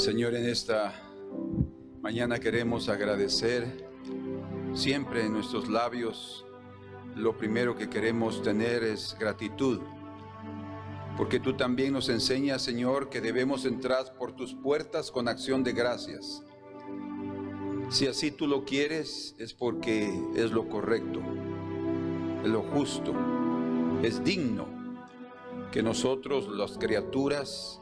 Señor, en esta mañana queremos agradecer. Siempre en nuestros labios lo primero que queremos tener es gratitud, porque tú también nos enseñas, Señor, que debemos entrar por tus puertas con acción de gracias. Si así tú lo quieres, es porque es lo correcto, es lo justo, es digno que nosotros, las criaturas,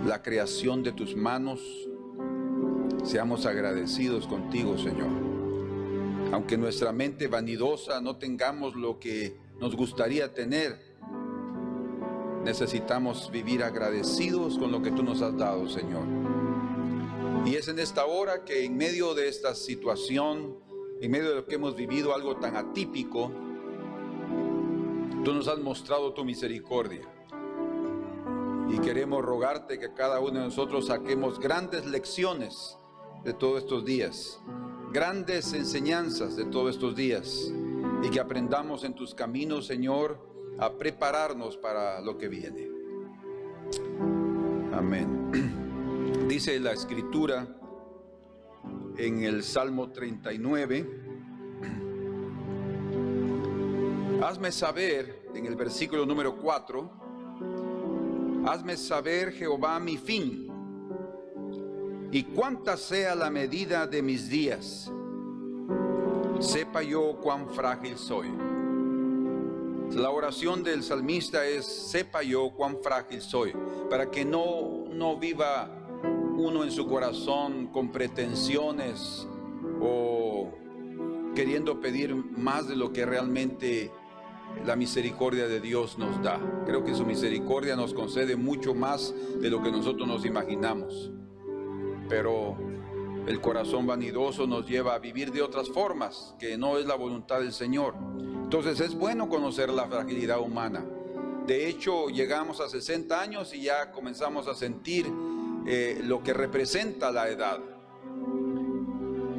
la creación de tus manos, seamos agradecidos contigo, Señor. Aunque nuestra mente vanidosa no tengamos lo que nos gustaría tener, necesitamos vivir agradecidos con lo que tú nos has dado, Señor. Y es en esta hora que en medio de esta situación, en medio de lo que hemos vivido, algo tan atípico, tú nos has mostrado tu misericordia. Y queremos rogarte que cada uno de nosotros saquemos grandes lecciones de todos estos días, grandes enseñanzas de todos estos días, y que aprendamos en tus caminos, Señor, a prepararnos para lo que viene. Amén. Dice la Escritura en el Salmo 39, hazme saber, en el versículo número 4, hazme saber, Jehová, mi fin, y cuánta sea la medida de mis días. Sepa yo cuán frágil soy. La oración del salmista es: sepa yo cuán frágil soy, para que no viva uno en su corazón con pretensiones o queriendo pedir más de lo que realmente la misericordia de Dios nos da. Creo que su misericordia nos concede mucho más de lo que nosotros nos imaginamos, pero el corazón vanidoso nos lleva a vivir de otras formas que no es la voluntad del Señor. Entonces es bueno conocer la fragilidad humana. De hecho, llegamos a 60 años y ya comenzamos a sentir lo que representa la edad.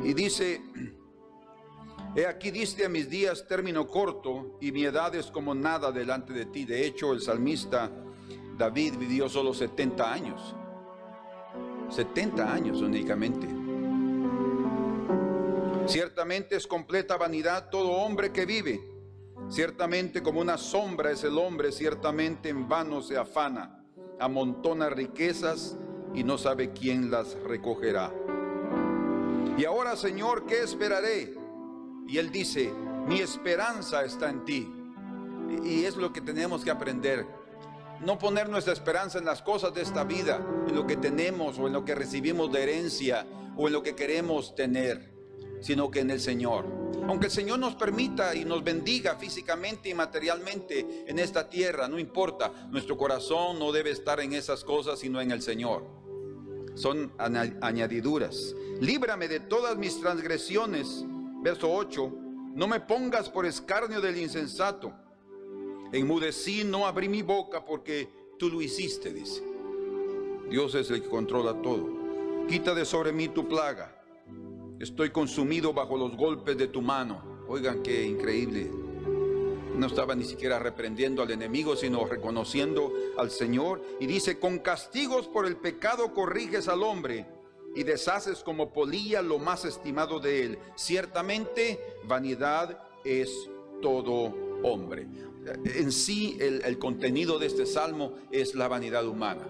Y dice: he aquí diste a mis días término corto, y mi edad es como nada delante de ti. De hecho, el salmista David vivió solo 70 años. 70 años únicamente. Ciertamente es completa vanidad todo hombre que vive. Ciertamente como una sombra es el hombre, ciertamente en vano se afana. Amontona riquezas y no sabe quién las recogerá. Y ahora, Señor, ¿qué esperaré? Y él dice: mi esperanza está en ti. Y es lo que tenemos que aprender. No poner nuestra esperanza en las cosas de esta vida, en lo que tenemos o en lo que recibimos de herencia o en lo que queremos tener, sino que en el Señor. Aunque el Señor nos permita y nos bendiga físicamente y materialmente en esta tierra, no importa. Nuestro corazón no debe estar en esas cosas, sino en el Señor. Son añadiduras. Líbrame de todas mis transgresiones. Verso 8, no me pongas por escarnio del insensato. Enmudecí, no abrí mi boca, porque tú lo hiciste, dice. Dios es el que controla todo. Quita de sobre mí tu plaga. Estoy consumido bajo los golpes de tu mano. Oigan qué increíble. No estaba ni siquiera reprendiendo al enemigo, sino reconociendo al Señor. Y dice: con castigos por el pecado corriges al hombre, y deshaces como polilla lo más estimado de él. Ciertamente vanidad es todo hombre. En sí el contenido de este salmo es la vanidad humana,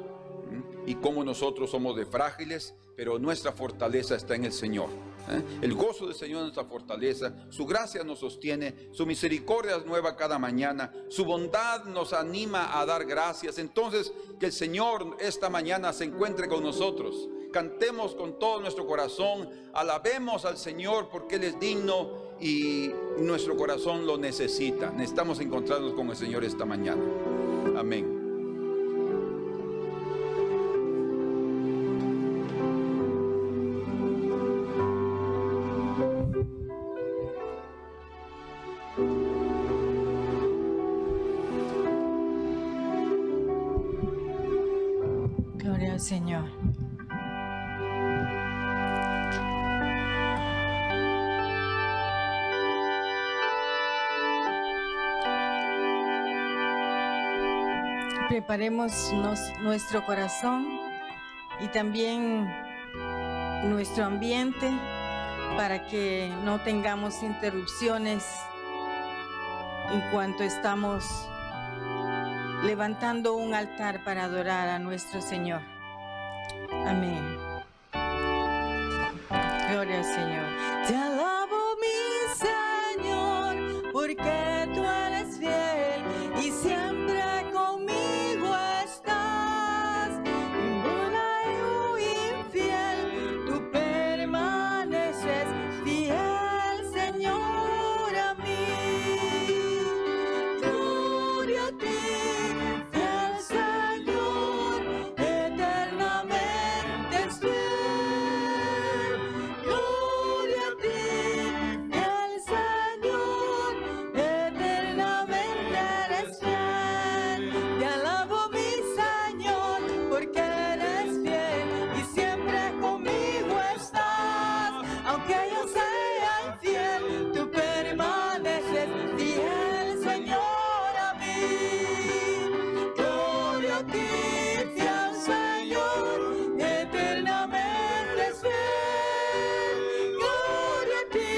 y cómo nosotros somos de frágiles, pero nuestra fortaleza está en el Señor. El gozo del Señor es nuestra fortaleza. Su gracia nos sostiene, su misericordia es nueva cada mañana, su bondad nos anima a dar gracias. Entonces, que el Señor esta mañana se encuentre con nosotros. Cantemos con todo nuestro corazón, alabemos al Señor porque Él es digno y nuestro corazón lo necesita. Necesitamos encontrarnos con el Señor esta mañana. Amén. Gloria al Señor. Preparemos nuestro corazón y también nuestro ambiente para que no tengamos interrupciones en cuanto estamos levantando un altar para adorar a nuestro Señor. Amén. Gloria al Señor. Te alabo, mi Señor, porque tú eres fiel y siempre conmigo estás. Inmune y infiel, tú permaneces fiel, Señor, a mí. Gloria a ti, fiel Señor, eternamente es fiel. Gloria a ti, fiel Señor, eternamente eres fiel. Te alabo, mi Señor, porque eres fiel y siempre conmigo estás. Aunque yo sea infiel, tú permaneces fiel, Señor, a mí. Gloria a ti, fiel Señor, eternamente es fiel. Gloria a ti,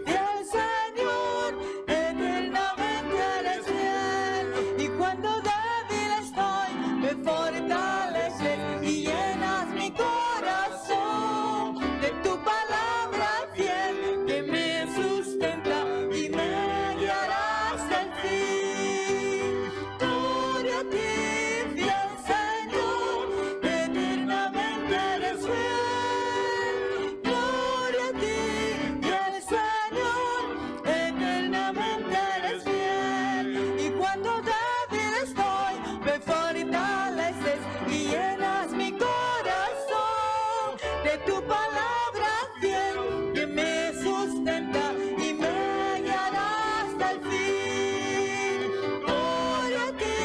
fiel Señor, eternamente eres fiel. Y cuando débil estoy, me fortaleces y llenas mi corazón de tu palabra fiel que me sustenta y me guiará hasta el fin. Gloria a ti, fiel Señor, eternamente eres fiel. Gloria a ti, fiel Señor, eternamente eres fiel. Y cuando débil estoy, me fortaleces y llenas mi corazón de tu palabra fiel que me sustenta y me guiará hasta el fin. Gloria a ti,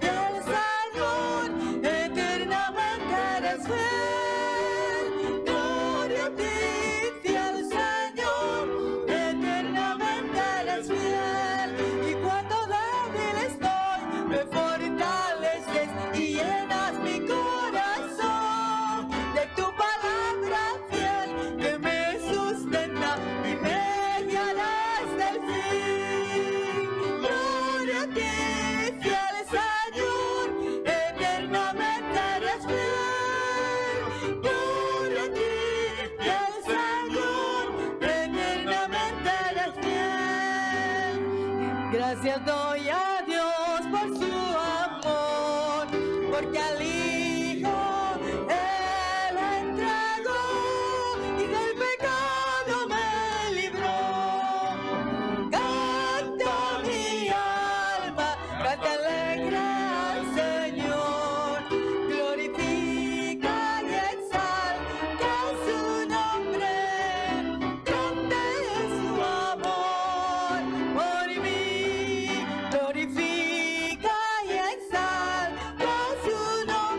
fiel Señor, eternamente eres fiel. Gloria a ti, fiel Señor, eternamente eres fiel. Y cuando débil estoy, me fortaleces y llenas mi corazón de tu palabra fiel que me sustenta y me guiará hasta el fin. Gloria a ti, fiel Señor, eternamente eres fiel. Gloria a ti, fiel Señor, eternamente eres fiel. Gracias doy a Dios por su amor, porque al Hijo Él entregó y del pecado me libró. Canta mi alma, canta alegre al Señor, glorifica y exalta su nombre, grande es su amor por mí. Glorifica y exalta su nombre.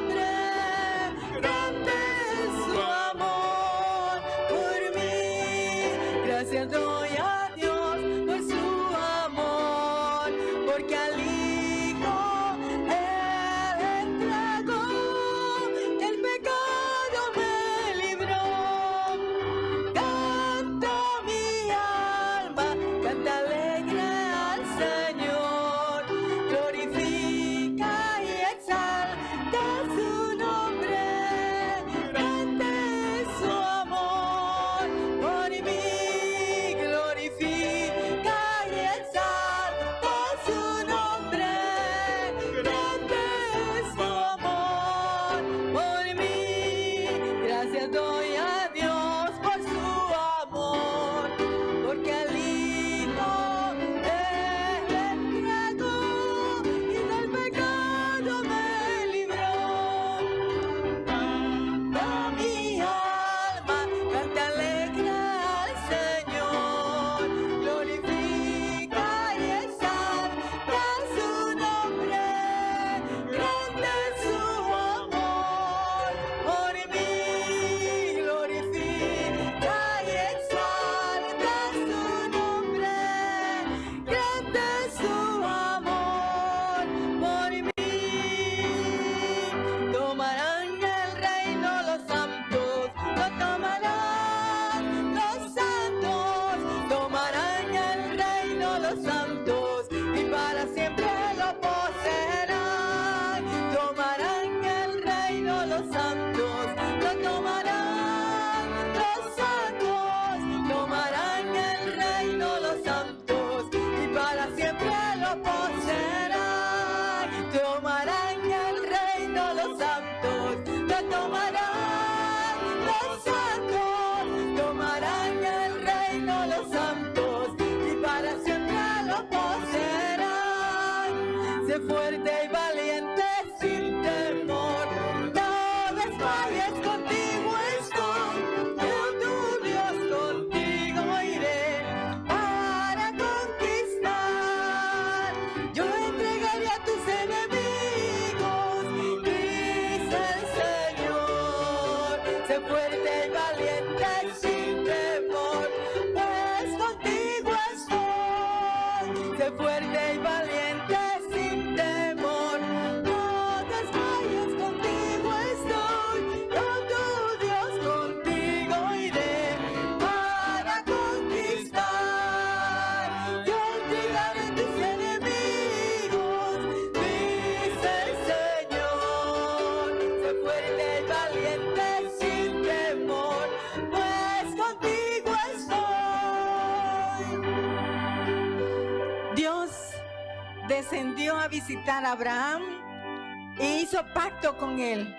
fuerte y valiente sin temor. No desmayes, contigo estoy. Yo tu Dios, contigo iré para conquistar. Yo entregaré a tus enemigos, dice el Señor. Sé fuerte y valiente sin temor, pues contigo estoy. Sé fuerte y valiente sin temor, no desmayes, contigo estoy. Yo tu Dios, contigo iré para conquistar. Yo entregaré a tus enemigos, dice el Señor. Sé fuerte y valiente sin temor, pues contigo estoy. Dios descendió a visitar a Abraham e hizo pacto con él.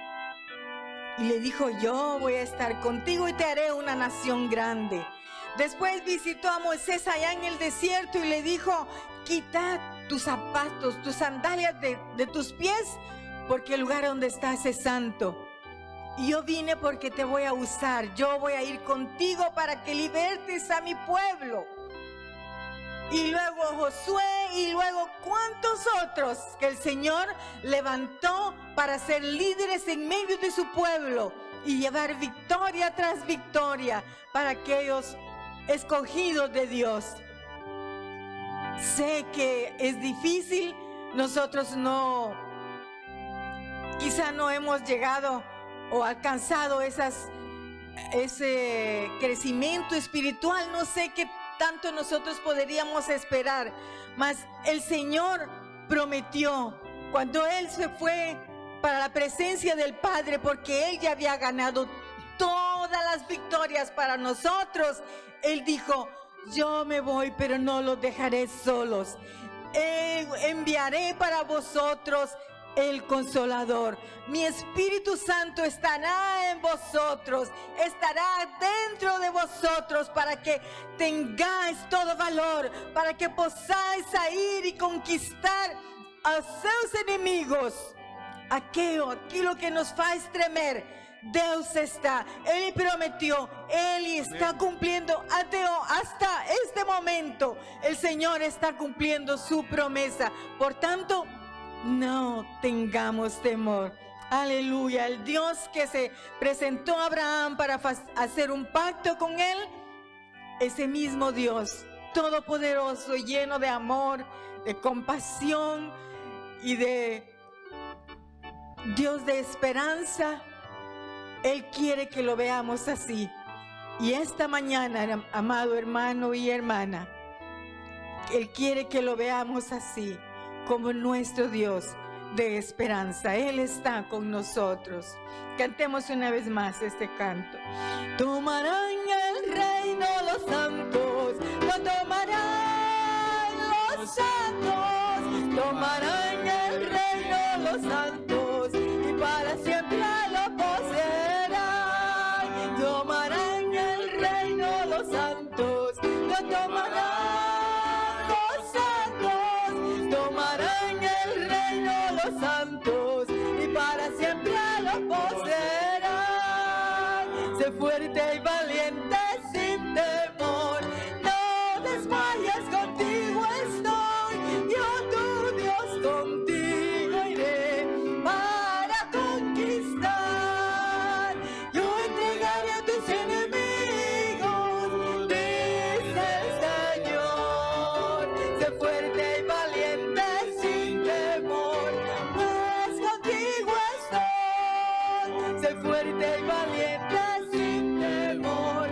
Y le dijo, yo voy a estar contigo y te haré una nación grande. Después visitó a Moisés allá en el desierto y le dijo, quita tus zapatos, tus sandalias de tus pies, porque el lugar donde estás es santo. Y yo vine porque te voy a usar. Yo voy a ir contigo para que libertes a mi pueblo. Y luego Josué y luego cuántos otros que el Señor levantó para ser líderes en medio de su pueblo y llevar victoria tras victoria para aquellos escogidos de Dios. Sé que es difícil, nosotros quizá no hemos llegado o alcanzado ese crecimiento espiritual, no sé qué tanto nosotros podríamos esperar, mas el Señor prometió cuando Él se fue para la presencia del Padre, porque Él ya había ganado todas las victorias para nosotros. Él dijo, yo me voy, pero no los dejaré solos. Enviaré para vosotros el Consolador. Mi Espíritu Santo estará en vosotros, estará dentro de vosotros para que tengáis todo valor, para que posáis a ir y conquistar a sus enemigos. Aquello que nos faz tremer, Dios está, Él prometió, Él está cumpliendo hasta este momento. El Señor está cumpliendo su promesa. Por tanto, no tengamos temor. Aleluya. El Dios que se presentó a Abraham para hacer un pacto con él, ese mismo Dios todopoderoso, lleno de amor, de compasión y de Dios de esperanza, Él quiere que lo veamos así. Y esta mañana, amado hermano y hermana, Él quiere que lo veamos así, como nuestro Dios de esperanza. Él está con nosotros. Cantemos una vez más este canto. Tomarán el reino los santos, lo tomarán los santos, tomarán el reino los santos y para siempre lo poseerán. Tomarán el reino los santos, lo tomarán. Santos y para siempre lo poseerán. Sé fuerte y valiente sin temor, no desmayes, contigo estoy. Yo tu Dios, contigo iré para conquistar. Yo entregaré a tus enemigos, dice el Señor. Sé fuerte y valiente sin temor, sé fuerte y valiente sin temor,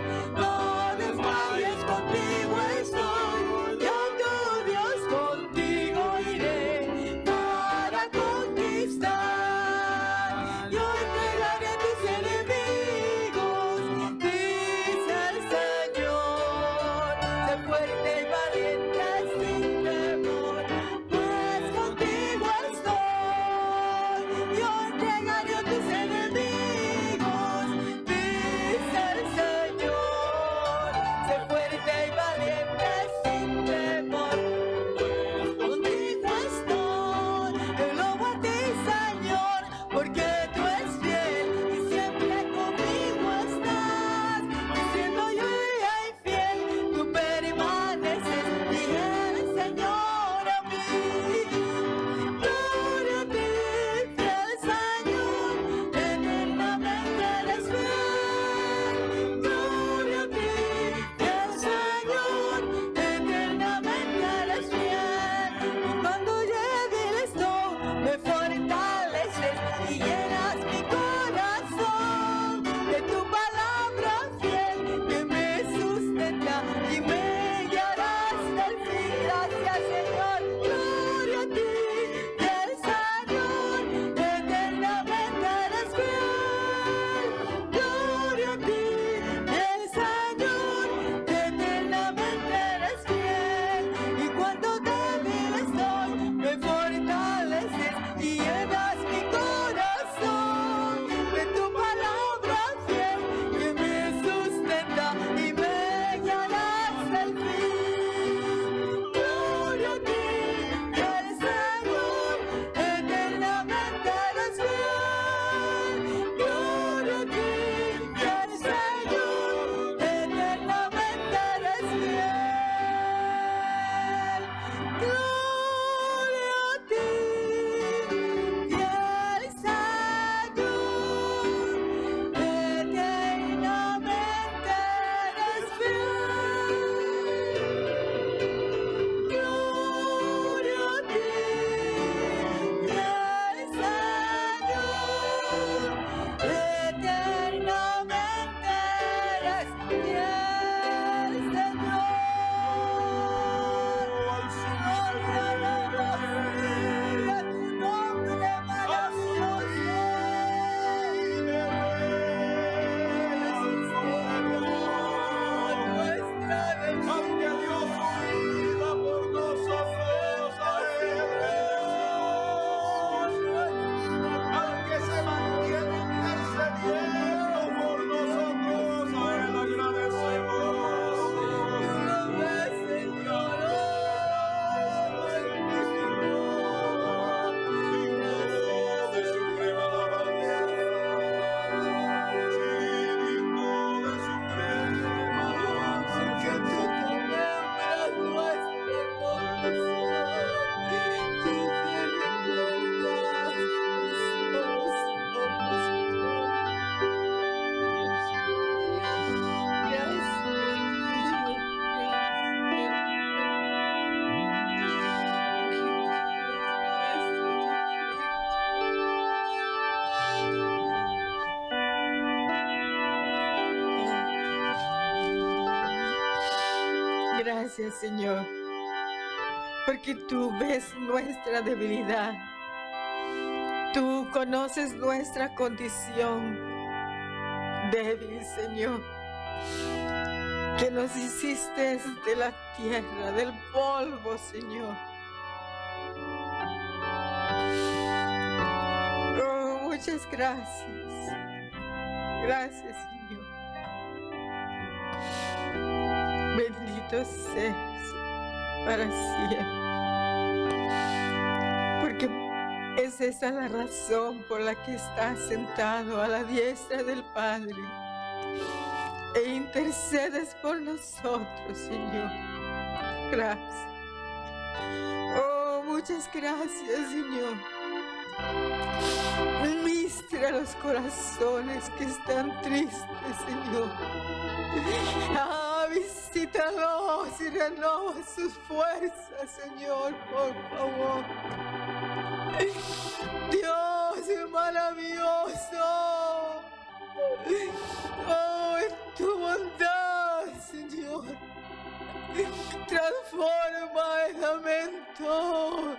gracias, Señor, porque tú ves nuestra debilidad. Tú conoces nuestra condición débil, Señor, que nos hiciste de la tierra, del polvo, Señor. Oh, muchas gracias. Gracias, Señor. Bendito seas para siempre. Porque es esa la razón por la que estás sentado a la diestra del Padre e intercedes por nosotros, Señor. Gracias. Oh, muchas gracias, Señor. Ministra los corazones que están tristes, Señor. Visítalos y renova sus fuerzas, Señor, por favor. Dios es maravilloso. Oh, en tu bondad, Señor, transforma el lamento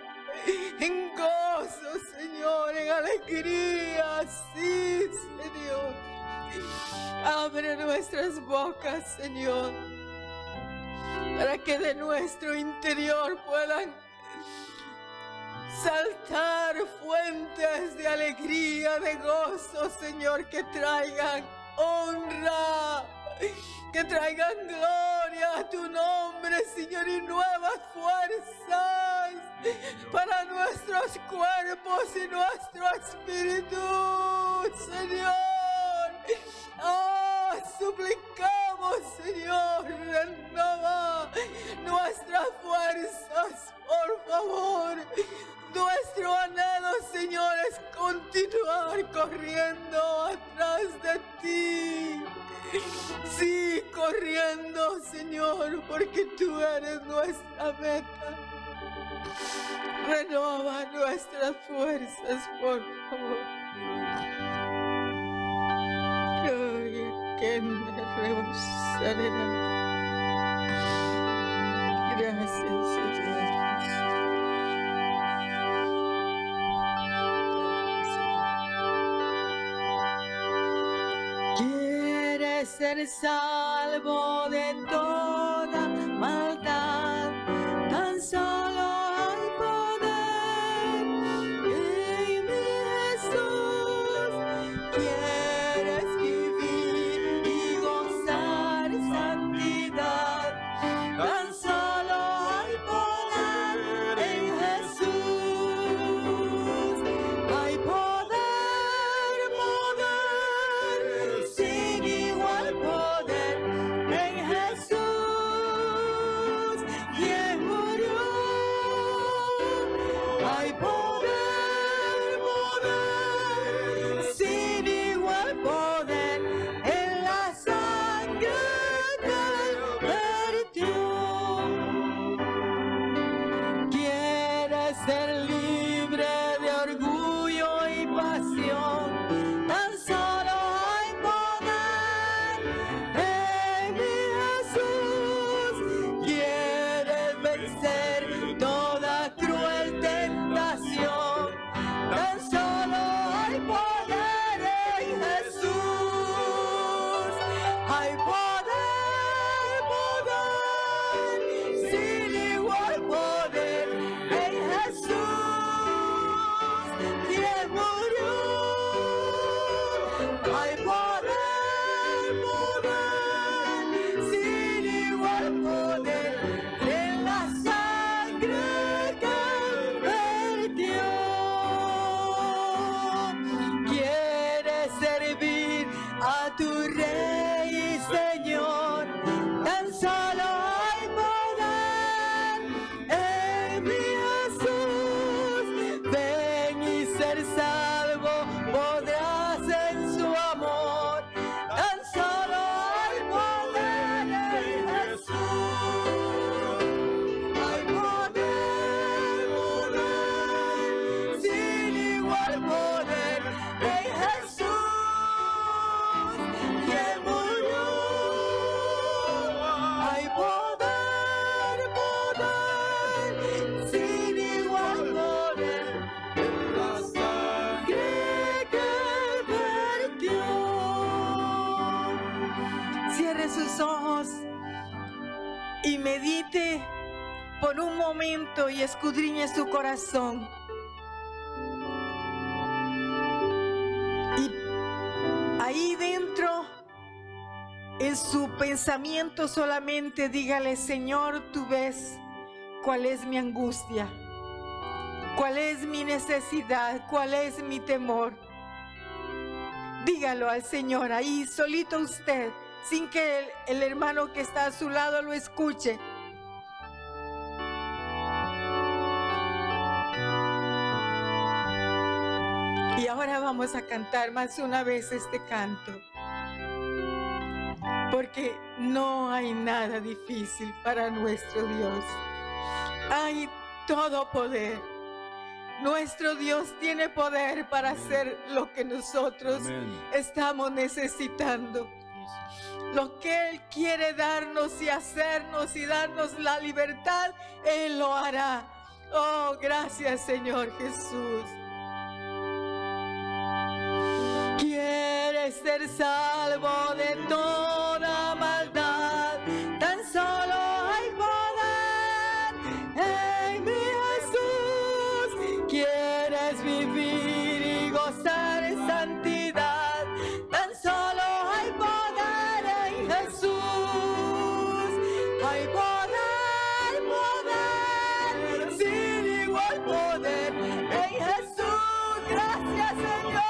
en gozo, Señor, en alegría. Sí, Señor. Abre nuestras bocas, Señor, para que de nuestro interior puedan saltar fuentes de alegría, de gozo, Señor, que traigan honra, que traigan gloria a tu nombre, Señor, y nuevas fuerzas para nuestros cuerpos y nuestro espíritu, Señor. Oh, suplicamos, Señor, renova nuestras fuerzas, por favor. Nuestro anhelo, Señor, es continuar corriendo atrás de ti. Sí, corriendo, Señor, porque tú eres nuestra meta. Renova nuestras fuerzas, por favor. Que me rebosará. Gracias, Señor. Quieres ser salvo de toda maldad, tan solo hay poder en mi Jesús. Quieres vivir y gozar santidad, tan solo hay poder en Jesús. Hay poder, poder, sin igual poder en Jesús, quien murió. Hay poder, poder, sin igual poder en la sangre que vertió. Quieres ser libre de orgullo y pasión, tan solo hay poder en mi Jesús. Quieres vencer toda cruel tentación, tan solo hay poder en Jesús. Hay poder, poder, sin igual poder en Jesús, quien murió. Hay poder, poder, sin igual poder en la sangre que vertió. Quieres servir a tu Rey y Señor, tan solo hay poder en mi Jesús. Ven y ser salvo podrás en su amor. sus ojos y medite por un momento y escudriñe su corazón. Y ahí dentro, en su pensamiento, solamente dígale: Señor, tú ves cuál es mi angustia, cuál es mi necesidad, cuál es mi temor. Dígalo al Señor ahí, solito usted, sin que el hermano que está a su lado lo escuche. Y ahora vamos a cantar más una vez este canto, porque no hay nada difícil para nuestro Dios. Hay todo poder. Nuestro Dios tiene poder para hacer lo que nosotros estamos necesitando. Lo que Él quiere darnos y hacernos y darnos la libertad, Él lo hará. Oh, gracias, Señor Jesús. ¿Quieres ser salvo de toda maldad? Tan solo hay poder en mi Jesús. ¿Quieres vivir y gozar en santidad? Tan solo hay poder en Jesús. Hay poder, poder, sin igual poder en Jesús. Gracias, Señor.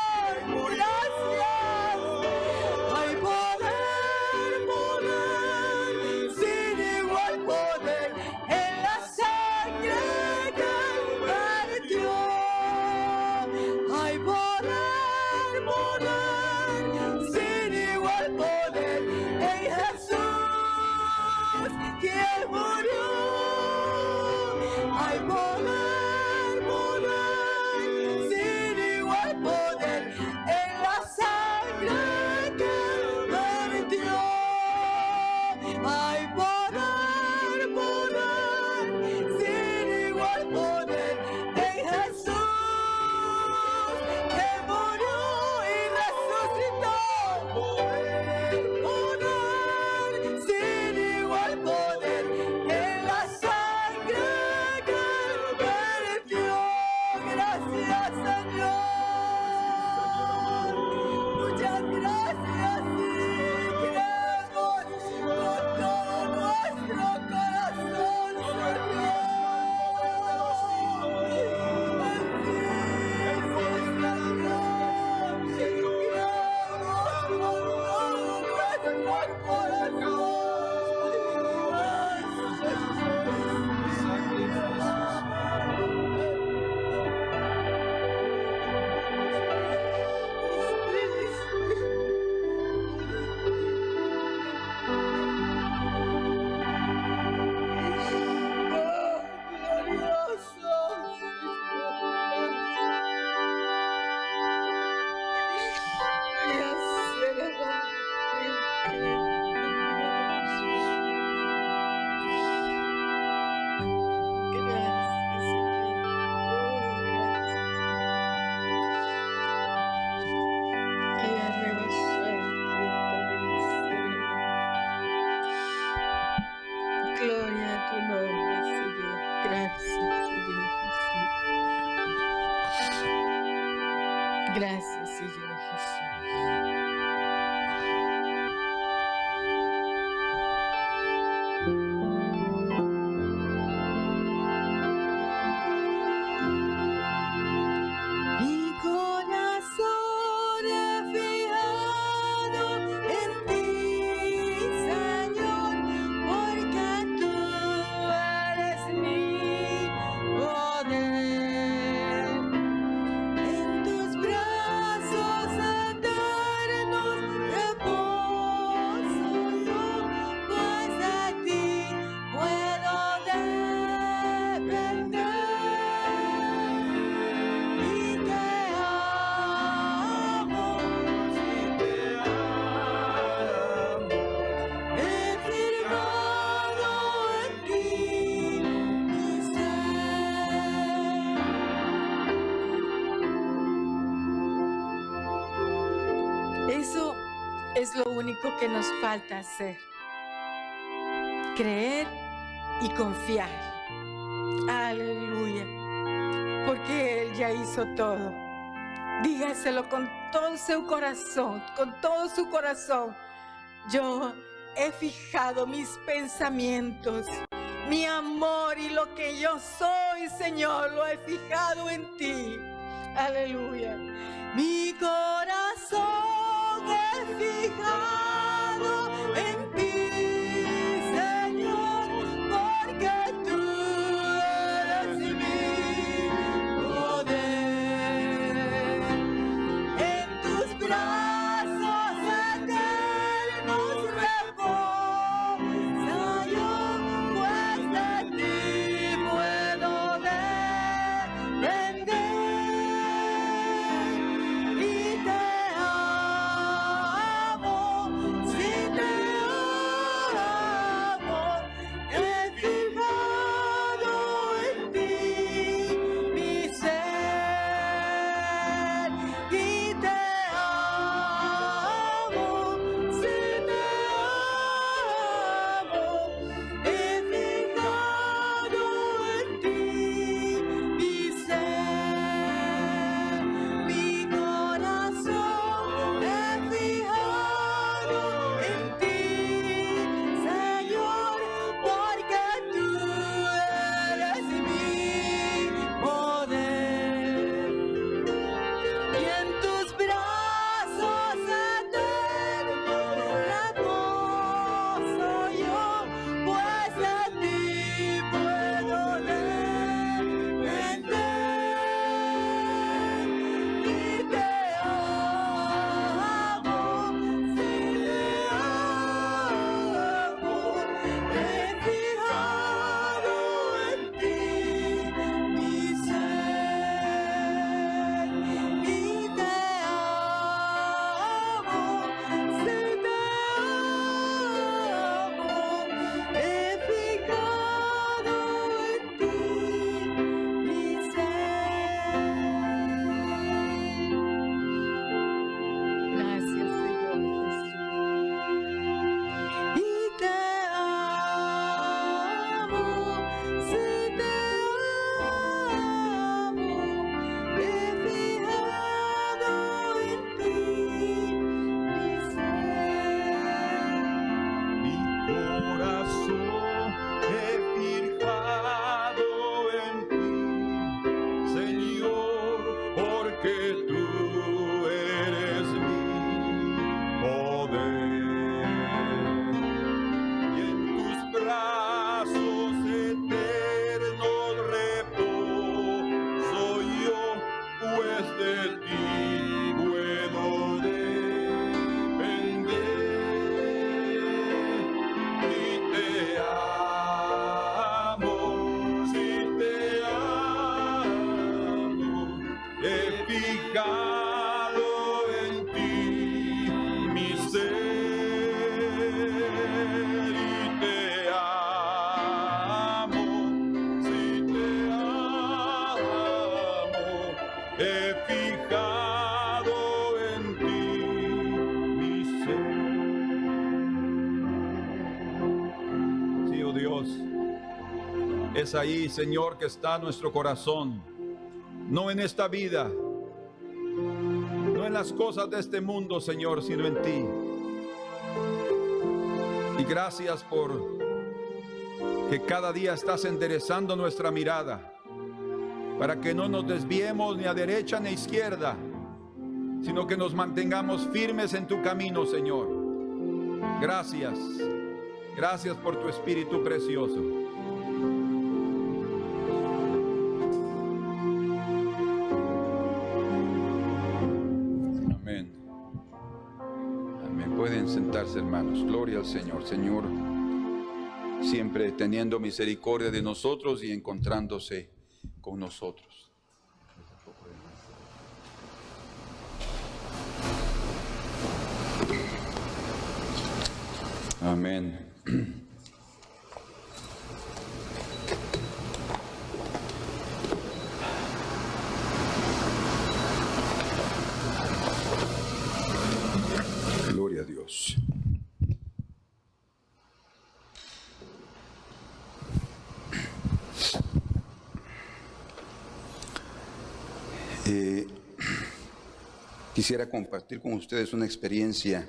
Gracias, Señor Jesús. Mi corazón he fijado en ti, Señor, porque tú eres mi poder. En tus brazos eternos reposo yo, pues de ti puedo depender. Y te amo, he firmado en ti mi ser. Eso es lo único que nos falta hacer. creer y confiar. Aleluya. Porque Él ya hizo todo. Dígaselo con todo su corazón, con todo su corazón. Yo he fijado mis pensamientos, mi amor y lo que yo soy, Señor, lo he fijado en ti. Aleluya. Mi corazón he fijado en ti, Señor, porque tú eres mi poder. En tus brazos eternos reposa yo, pues de ti puedo depender. Y te amo, si te amo, he fijado en ti mi ser. Y te amo, si te amo, he fijado en ti mi ser. Mi corazón he fijado en ti, Señor, porque tú eres mi poder. Y en tus brazos eternos reposo yo, pues de ti puedo depender. Y te amo, si te amo, he fijado en ti mi ser. Y te amo, si te amo, he fijado en ti mi ser. Gracias, Señor Jesús. Y te amo, si te amo, he fijado en ti mi ser. Mi corazón he fijado en ti, Señor, porque tú eres mi poder. Y en tus brazos eternos reposo yo, pues de ti puedo depender. Y te amo, si te amo, he fijado en ti mi ser. Y te amo, si te amo, he fijado en ti mi ser. Sí, oh Dios, es ahí, Señor, que está nuestro corazón, no en esta vida, no en las cosas de este mundo, Señor, sino en ti. Y gracias por que cada día estás enderezando nuestra mirada, para que no nos desviemos ni a derecha ni a izquierda, sino que nos mantengamos firmes en tu camino, Señor. Gracias, gracias por tu Espíritu precioso. Amén. Amén. Pueden sentarse, hermanos. Gloria al Señor. Señor, siempre teniendo misericordia de nosotros y encontrándose con nosotros. Amén. Gloria a Dios. Quisiera compartir con ustedes una experiencia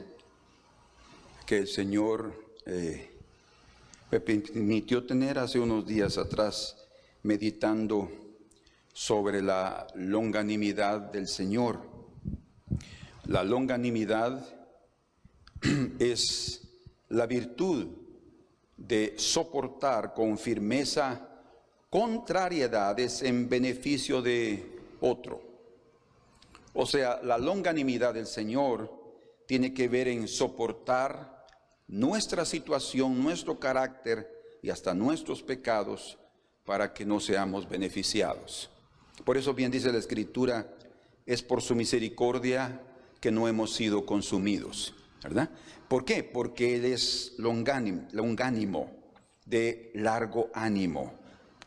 que el Señor me permitió tener hace unos días atrás, meditando sobre la longanimidad del Señor. La longanimidad es la virtud de soportar con firmeza contrariedades en beneficio de otro. O sea, la longanimidad del Señor tiene que ver en soportar nuestra situación, nuestro carácter y hasta nuestros pecados para que no seamos beneficiados. Por eso bien dice la Escritura, es por su misericordia que no hemos sido consumidos, ¿verdad? ¿Por qué? Porque Él es longánimo, de largo ánimo,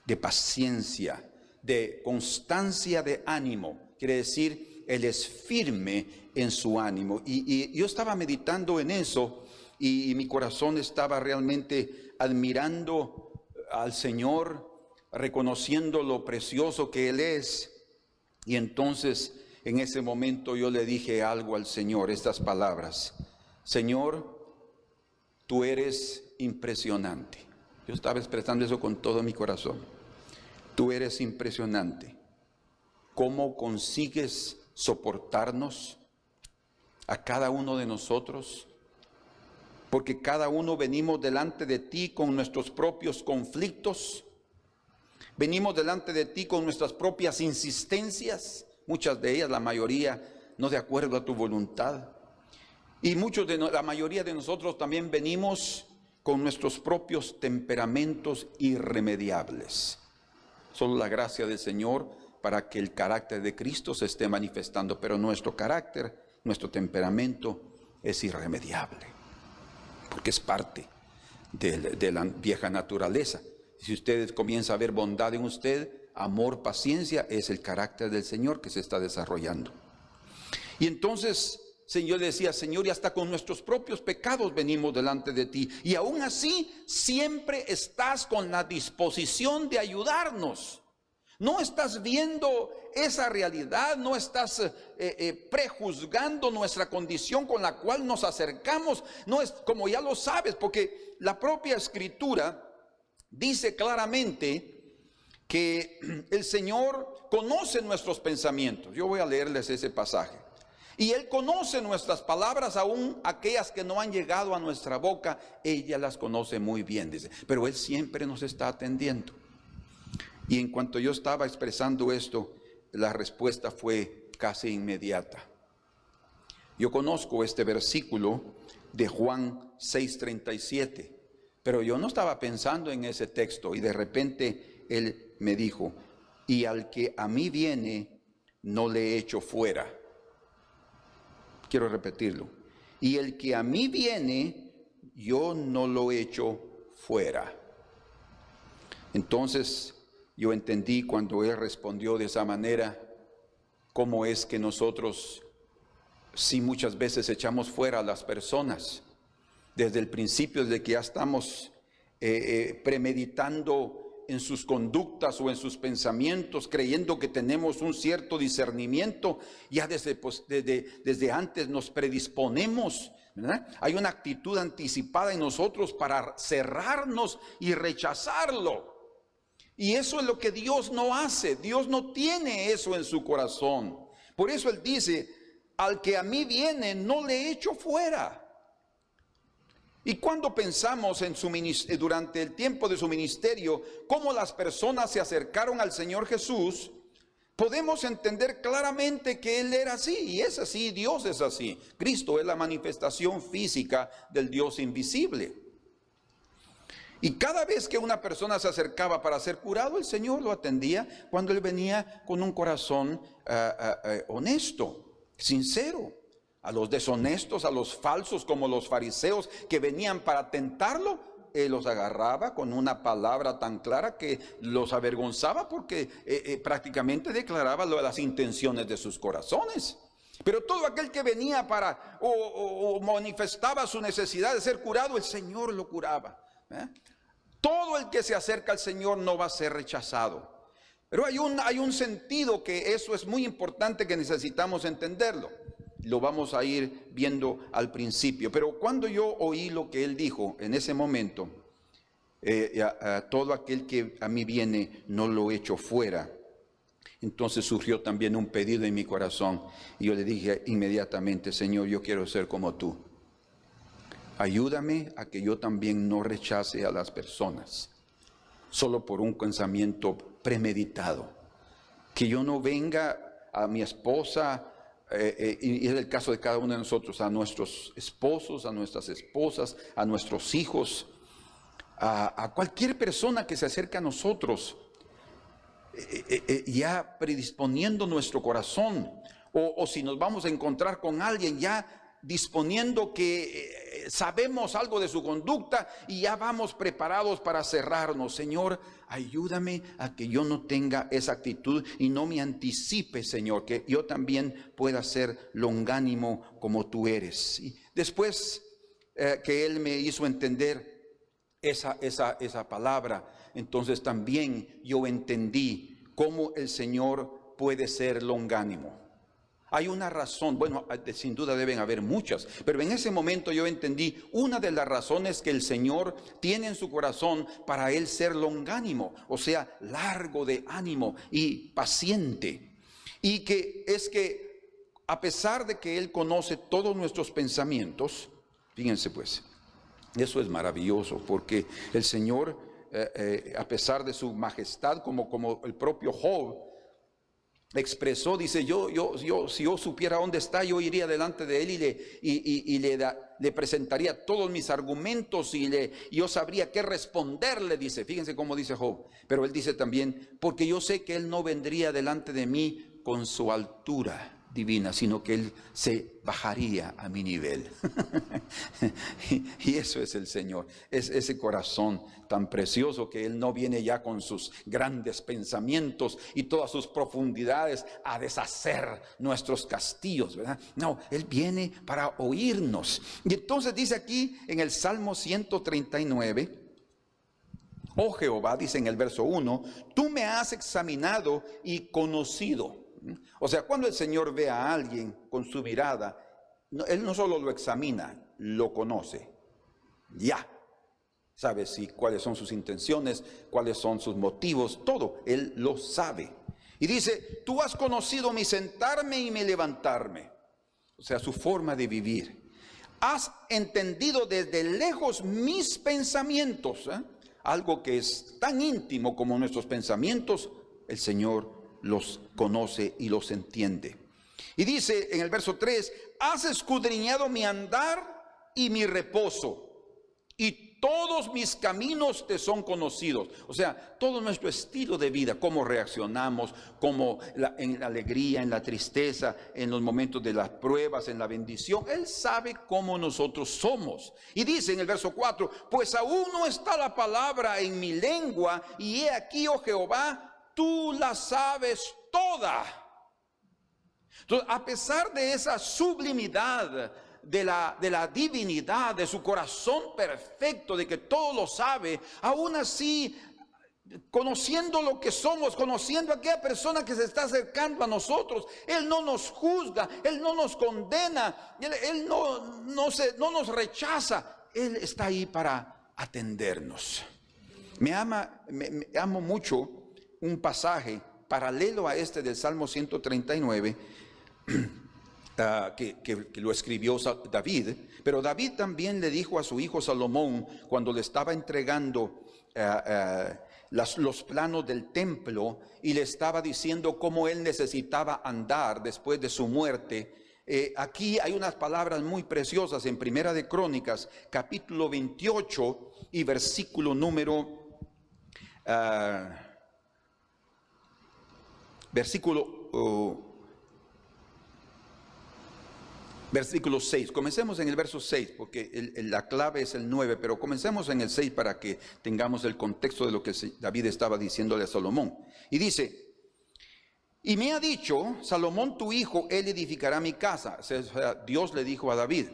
de paciencia, de constancia de ánimo. Quiere decir, Él es firme en su ánimo. Y yo estaba meditando en eso y mi corazón estaba realmente admirando al Señor, reconociendo lo precioso que Él es. Y entonces en ese momento yo le dije algo al Señor, estas palabras: Señor, tú eres impresionante. Yo estaba expresando eso con todo mi corazón. Tú eres impresionante. ¿Cómo consigues soportarnos a cada uno de nosotros? Porque cada uno venimos delante de ti con nuestros propios conflictos. Venimos delante de ti con nuestras propias insistencias, muchas de ellas, la mayoría, no de acuerdo a tu voluntad. Y la mayoría de nosotros también venimos con nuestros propios temperamentos irremediables. Solo la gracia del Señor para que el carácter de Cristo se esté manifestando, pero nuestro carácter, nuestro temperamento es irremediable, porque es parte de la vieja naturaleza. Si usted comienza a ver bondad en usted, amor, paciencia, es el carácter del Señor que se está desarrollando. Y entonces Señor decía, Señor, y hasta con nuestros propios pecados venimos delante de ti, y aún así siempre estás con la disposición de ayudarnos. No estás viendo esa realidad, no estás prejuzgando nuestra condición con la cual nos acercamos. No es como ya lo sabes, porque la propia Escritura dice claramente que el Señor conoce nuestros pensamientos. Yo voy a leerles ese pasaje. Y Él conoce nuestras palabras, aún aquellas que no han llegado a nuestra boca, ella las conoce muy bien, dice. Pero Él siempre nos está atendiendo. Y en cuanto yo estaba expresando esto, la respuesta fue casi inmediata. Yo conozco este versículo de Juan 6:37, pero yo no estaba pensando en ese texto, y de repente Él me dijo, y al que a mí viene, no le echo fuera. Quiero repetirlo. Y el que a mí viene, yo no lo echo fuera. Entonces yo entendí cuando Él respondió de esa manera, cómo es que nosotros sí muchas veces echamos fuera a las personas. Desde el principio, desde que ya estamos premeditando en sus conductas o en sus pensamientos, creyendo que tenemos un cierto discernimiento, ya desde antes nos predisponemos, ¿verdad? Hay una actitud anticipada en nosotros para cerrarnos y rechazarlo. Y eso es lo que Dios no hace. Dios no tiene eso en su corazón. Por eso Él dice, al que a mí viene, no le echo fuera. Y cuando pensamos en durante el tiempo de su ministerio, cómo las personas se acercaron al Señor Jesús, podemos entender claramente que Él era así, y es así, Dios es así. Cristo es la manifestación física del Dios invisible. Y cada vez que una persona se acercaba para ser curado, el Señor lo atendía cuando Él venía con un corazón honesto, sincero. A los deshonestos, a los falsos, como los fariseos que venían para tentarlo, Él los agarraba con una palabra tan clara que los avergonzaba, porque prácticamente declaraba las intenciones de sus corazones. Pero todo aquel que venía para o manifestaba su necesidad de ser curado, el Señor lo curaba. Todo el que se acerca al Señor no va a ser rechazado. Pero hay un sentido que eso es muy importante, que necesitamos entenderlo. lo vamos a ir viendo al principio. Pero cuando yo oí lo que él dijo en ese momento, todo aquel que a mí viene no lo echo fuera. Entonces surgió también un pedido en mi corazón y yo le dije inmediatamente: Señor, yo quiero ser como tú. Ayúdame a que yo también no rechace a las personas solo por un pensamiento premeditado. Que yo no venga a mi esposa, y es el caso de cada uno de nosotros, a nuestros esposos, a nuestras esposas, a nuestros hijos, a cualquier persona que se acerque a nosotros, ya predisponiendo nuestro corazón, o si nos vamos a encontrar con alguien ya disponiendo que sabemos algo de su conducta y ya vamos preparados para cerrarnos. Señor, ayúdame a que yo no tenga esa actitud y no me anticipe, Señor, que yo también pueda ser longánimo como tú eres. Y después que Él me hizo entender esa palabra, entonces también yo entendí cómo el Señor puede ser longánimo. Hay una razón, bueno, sin duda deben haber muchas, pero en ese momento yo entendí una de las razones que el Señor tiene en su corazón para Él ser longánimo, o sea, largo de ánimo y paciente. Y que es que a pesar de que Él conoce todos nuestros pensamientos, fíjense pues, eso es maravilloso, porque el Señor, a pesar de su majestad, como el propio Job expresó, dice, si yo supiera dónde está, yo iría delante de él y le presentaría todos mis argumentos y yo sabría qué responderle, dice. Fíjense cómo dice Job. Pero él dice también, porque yo sé que él no vendría delante de mí con su altura divina, sino que él se bajaría a mi nivel. y eso es el Señor, es ese corazón tan precioso, que él no viene ya con sus grandes pensamientos y todas sus profundidades a deshacer nuestros castillos, ¿verdad? No, él viene para oírnos. Y entonces dice aquí en el Salmo 139, oh Jehová, dice en el verso 1, tú me has examinado y conocido. O sea, cuando el Señor ve a alguien con su mirada, Él no solo lo examina, lo conoce. Ya sabe cuáles son sus intenciones, cuáles son sus motivos, todo, Él lo sabe. Y dice, tú has conocido mi sentarme y mi levantarme. O sea, su forma de vivir. Has entendido desde lejos mis pensamientos. Algo que es tan íntimo como nuestros pensamientos, el Señor los conoce y los entiende. Y dice en el verso 3, has escudriñado mi andar y mi reposo, y todos mis caminos te son conocidos. O sea, todo nuestro estilo de vida, cómo reaccionamos, en la alegría, en la tristeza, en los momentos de las pruebas, en la bendición. Él sabe cómo nosotros somos. Y dice en el verso 4, pues aún no está la palabra en mi lengua, y he aquí, oh Jehová, tú la sabes toda. Entonces, a pesar de esa sublimidad de la divinidad, de su corazón perfecto, de que todo lo sabe, aún así, conociendo lo que somos, conociendo a aquella persona que se está acercando a nosotros, Él no nos juzga, Él no nos condena, Él no nos rechaza. Él está ahí para atendernos. Me amo mucho un pasaje paralelo a este del Salmo 139, que lo escribió David, pero David también le dijo a su hijo Salomón, cuando le estaba entregando los planos del templo, y le estaba diciendo cómo él necesitaba andar después de su muerte. Aquí hay unas palabras muy preciosas en Primera de Crónicas, capítulo 28 y versículo número versículo 6. Comencemos en el verso 6, porque la clave es el 9, pero comencemos en el 6 para que tengamos el contexto de lo que David estaba diciéndole a Salomón. Y dice, y me ha dicho, Salomón tu hijo, él edificará mi casa. O sea, Dios le dijo a David,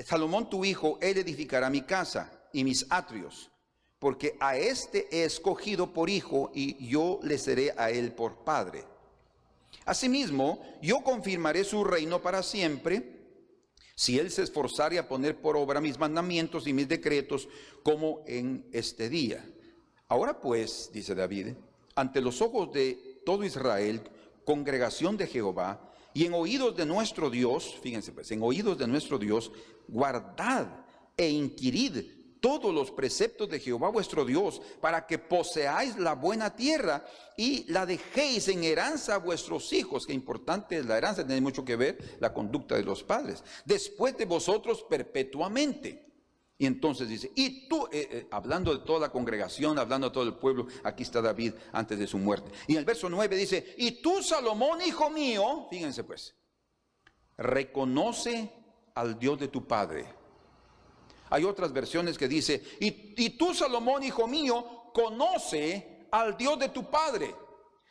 Salomón tu hijo, él edificará mi casa y mis atrios, porque a este he escogido por hijo y yo le seré a él por padre. Asimismo, yo confirmaré su reino para siempre, si él se esforzare a poner por obra mis mandamientos y mis decretos, como en este día. Ahora pues, dice David, ante los ojos de todo Israel, congregación de Jehová, y en oídos de nuestro Dios, fíjense pues, en oídos de nuestro Dios, guardad e inquirid todos los preceptos de Jehová vuestro Dios, para que poseáis la buena tierra y la dejéis en heranza a vuestros hijos. Qué importante es la heranza, tiene mucho que ver la conducta de los padres. Después de vosotros perpetuamente. Y entonces dice, y tú, hablando de toda la congregación, hablando de todo el pueblo, aquí está David antes de su muerte. Y en el verso 9 dice, y tú, Salomón, hijo mío, fíjense pues, reconoce al Dios de tu padre. Hay otras versiones que dice, y tú, Salomón, hijo mío, conoce al Dios de tu padre.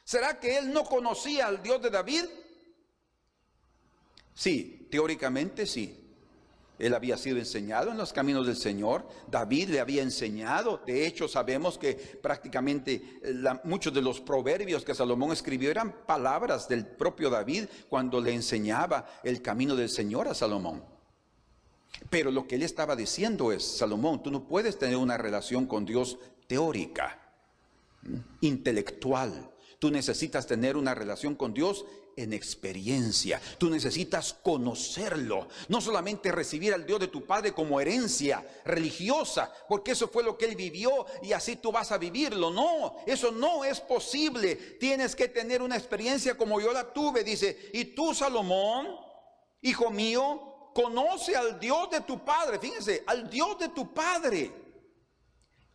¿Será que él no conocía al Dios de David? Sí, teóricamente sí. Él había sido enseñado en los caminos del Señor. David le había enseñado. De hecho, sabemos que prácticamente muchos de los proverbios que Salomón escribió eran palabras del propio David cuando le enseñaba el camino del Señor a Salomón. Pero lo que él estaba diciendo es, Salomón, tú no puedes tener una relación con Dios teórica, intelectual. Tú necesitas tener una relación con Dios en experiencia. Tú necesitas conocerlo, no solamente recibir al Dios de tu padre como herencia religiosa, porque eso fue lo que él vivió y así tú vas a vivirlo. No, eso no es posible. Tienes que tener una experiencia como yo la tuve. Dice, y tú, Salomón, hijo mío, conoce al Dios de tu padre. Fíjense, al Dios de tu padre.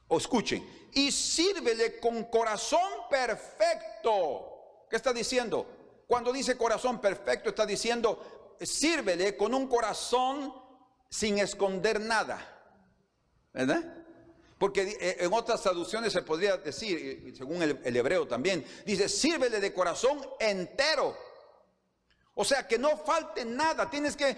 O escuchen, y sírvele con corazón perfecto. ¿Qué está diciendo? Cuando dice corazón perfecto, está diciendo, sírvele con un corazón sin esconder nada. ¿Verdad? Porque en otras traducciones se podría decir, según el hebreo también, dice, sírvele de corazón entero. O sea, que no falte nada.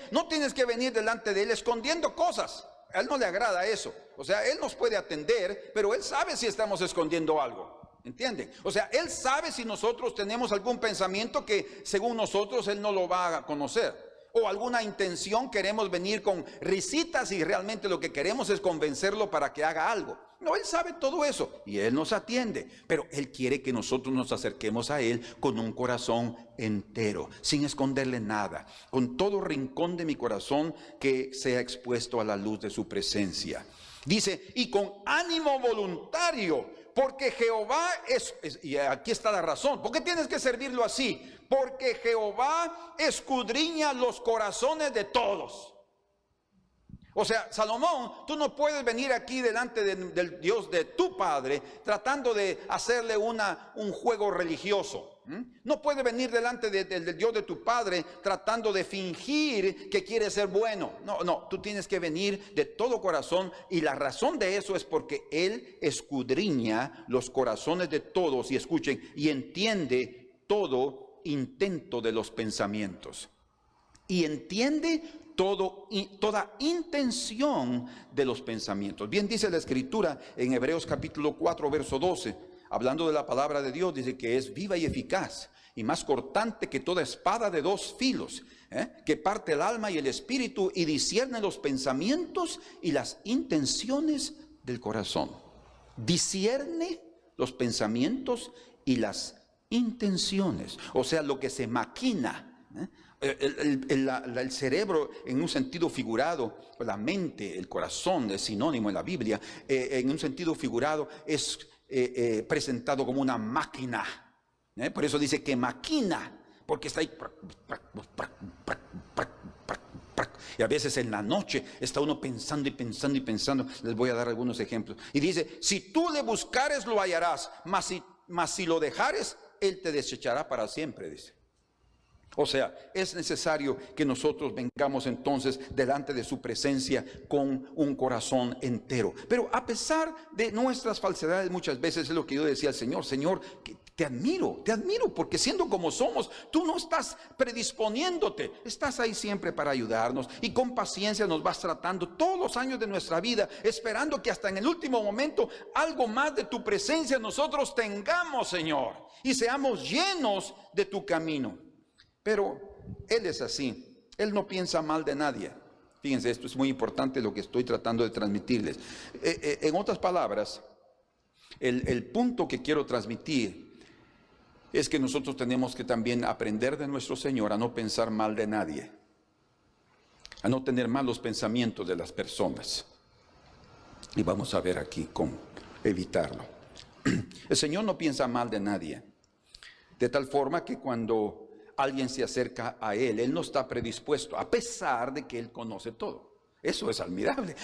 No tienes que venir delante de él escondiendo cosas. A él no le agrada eso. O sea, él nos puede atender, pero él sabe si estamos escondiendo algo. ¿Entienden? O sea, él sabe si nosotros tenemos algún pensamiento que según nosotros él no lo va a conocer. O alguna intención, queremos venir con risitas y realmente lo que queremos es convencerlo para que haga algo. No, él sabe todo eso y él nos atiende. Pero él quiere que nosotros nos acerquemos a él con un corazón entero, sin esconderle nada. Con todo rincón de mi corazón que sea expuesto a la luz de su presencia. Dice, y con ánimo voluntario. Porque Jehová y aquí está la razón. ¿Por qué tienes que servirlo así? Porque Jehová escudriña los corazones de todos. O sea, Salomón, tú no puedes venir aquí delante del Dios de tu padre tratando de hacerle un juego religioso. No puedes venir delante del Dios de tu padre tratando de fingir que quieres ser bueno. No, tú tienes que venir de todo corazón, y la razón de eso es porque Él escudriña los corazones de todos, y escuchen, y entiende todo intento de los pensamientos. Y entiende toda intención de los pensamientos. Bien dice la Escritura en Hebreos capítulo 4, verso 12. Hablando de la palabra de Dios, dice que es viva y eficaz y más cortante que toda espada de dos filos, que parte el alma y el espíritu y discierne los pensamientos y las intenciones del corazón. Discierne los pensamientos y las intenciones, o sea, lo que se maquina. El cerebro, en un sentido figurado, la mente, el corazón, es sinónimo en la Biblia, en un sentido figurado es presentado como una máquina. Por eso dice que maquina, porque está ahí. Y a veces en la noche está uno pensando y pensando y pensando. Les voy a dar algunos ejemplos. Y dice, si tú le buscares lo hallarás, mas si lo dejares, él te desechará para siempre, dice. O sea, es necesario que nosotros vengamos entonces delante de su presencia con un corazón entero. Pero a pesar de nuestras falsedades, muchas veces es lo que yo decía al Señor, Señor, te admiro, porque siendo como somos, tú no estás predisponiéndote, estás ahí siempre para ayudarnos y con paciencia nos vas tratando todos los años de nuestra vida, esperando que hasta en el último momento algo más de tu presencia nosotros tengamos, Señor, y seamos llenos de tu camino. Pero Él es así, Él no piensa mal de nadie. Fíjense, esto es muy importante lo que estoy tratando de transmitirles. En otras palabras, el punto que quiero transmitir es que nosotros tenemos que también aprender de nuestro Señor a no pensar mal de nadie, a no tener malos pensamientos de las personas. Y vamos a ver aquí cómo evitarlo. El Señor no piensa mal de nadie, de tal forma que cuando alguien se acerca a Él, Él no está predispuesto, a pesar de que Él conoce todo. Eso es admirable.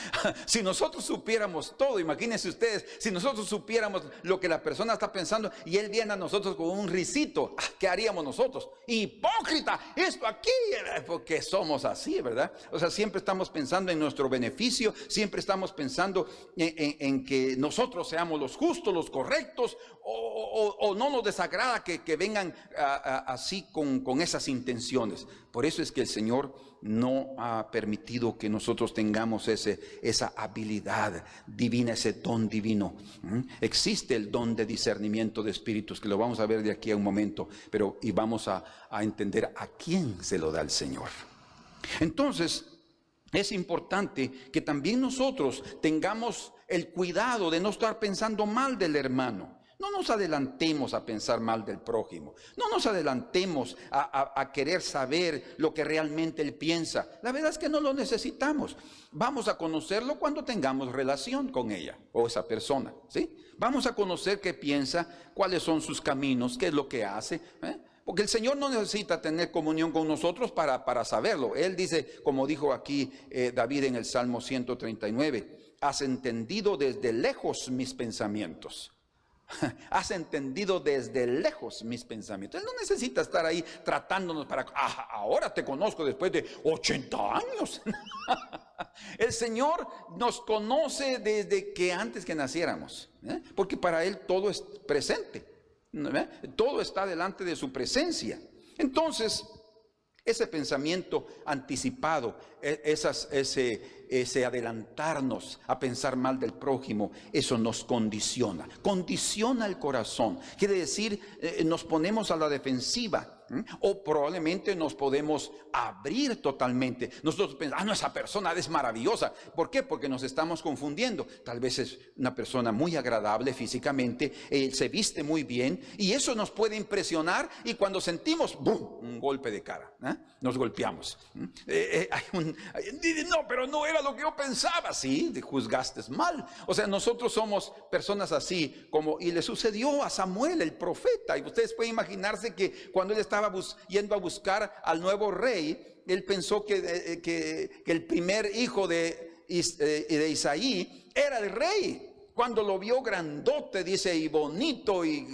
Si nosotros supiéramos todo, imagínense ustedes, si nosotros supiéramos lo que la persona está pensando y Él viene a nosotros con un risito, ¿qué haríamos nosotros? Hipócrita, esto aquí, porque somos así, ¿verdad? O sea, siempre estamos pensando en nuestro beneficio, siempre estamos pensando en que nosotros seamos los justos, los correctos, o no nos desagrada que vengan así con esas intenciones. Por eso es que el Señor no ha permitido que nosotros tengamos esa habilidad divina, ese don divino. Existe el don de discernimiento de espíritus, que lo vamos a ver de aquí a un momento, y vamos a entender a quién se lo da el Señor. Entonces, es importante que también nosotros tengamos el cuidado de no estar pensando mal del hermano. No nos adelantemos a pensar mal del prójimo. No nos adelantemos a querer saber lo que realmente él piensa. La verdad es que no lo necesitamos. Vamos a conocerlo cuando tengamos relación con ella o esa persona, ¿sí? Vamos a conocer qué piensa, cuáles son sus caminos, qué es lo que hace, Porque el Señor no necesita tener comunión con nosotros para saberlo. Él dice, como dijo aquí David en el Salmo 139, has entendido desde lejos mis pensamientos. Has entendido desde lejos mis pensamientos. Él no necesita estar ahí tratándonos para, ahora te conozco después de 80 años. El Señor nos conoce desde que antes que naciéramos, porque para Él todo es presente, todo está delante de su presencia. Entonces, ese pensamiento anticipado, ese adelantarnos a pensar mal del prójimo, eso nos condiciona el corazón. Quiere decir, nos ponemos a la defensiva, o probablemente nos podemos abrir totalmente. Nosotros pensamos, no, esa persona es maravillosa. ¿Por qué? Porque nos estamos confundiendo. Tal vez es una persona muy agradable físicamente, se viste muy bien, y eso nos puede impresionar, y cuando sentimos, ¡bum!, un golpe de cara, nos golpeamos. No, pero no era lo que yo pensaba. Sí, te juzgaste mal. O sea, nosotros somos personas así, y le sucedió a Samuel, el profeta, y ustedes pueden imaginarse que cuando él estaba yendo a buscar al nuevo rey, él pensó que el primer hijo de Isaí era el rey. Cuando lo vio grandote, dice, y bonito y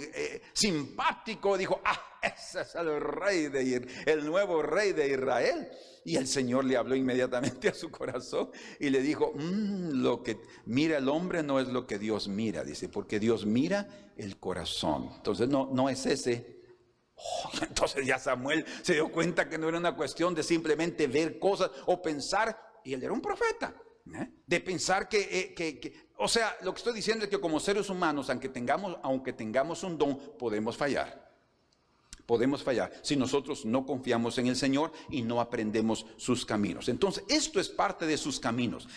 simpático, dijo, ese es el nuevo rey de Israel. Y el Señor le habló inmediatamente a su corazón y le dijo, lo que mira el hombre no es lo que Dios mira, dice, porque Dios mira el corazón. Entonces no es ese. Entonces ya Samuel se dio cuenta que no era una cuestión de simplemente ver cosas o pensar, y él era un profeta, de pensar o sea, lo que estoy diciendo es que como seres humanos, aunque tengamos un don, podemos fallar. Podemos fallar si nosotros no confiamos en el Señor y no aprendemos sus caminos. Entonces, esto es parte de sus caminos.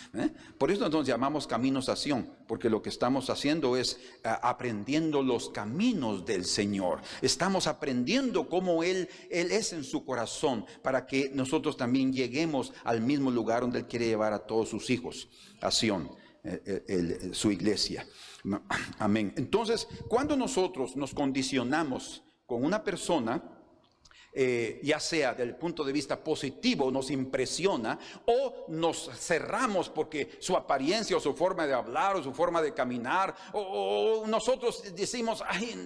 Por eso nos llamamos caminos a Sión, porque lo que estamos haciendo es aprendiendo los caminos del Señor. Estamos aprendiendo cómo Él es en su corazón, para que nosotros también lleguemos al mismo lugar donde Él quiere llevar a todos sus hijos, a Sión, su iglesia. Amén. Entonces, cuando nosotros nos condicionamos con una persona, ya sea desde el punto de vista positivo, nos impresiona, o nos cerramos porque su apariencia o su forma de hablar o su forma de caminar, o nosotros decimos,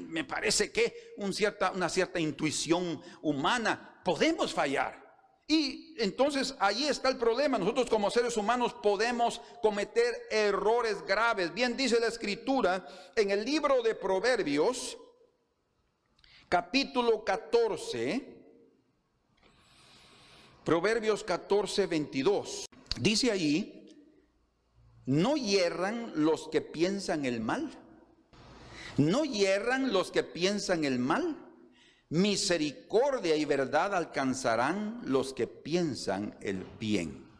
me parece que una cierta intuición humana, podemos fallar. Y entonces ahí está el problema. Nosotros como seres humanos podemos cometer errores graves. Bien dice la Escritura en el libro de Proverbios, capítulo 14, Proverbios 14, 22. Dice allí: no hierran los que piensan el mal. No hierran los que piensan el mal. Misericordia y verdad alcanzarán los que piensan el bien.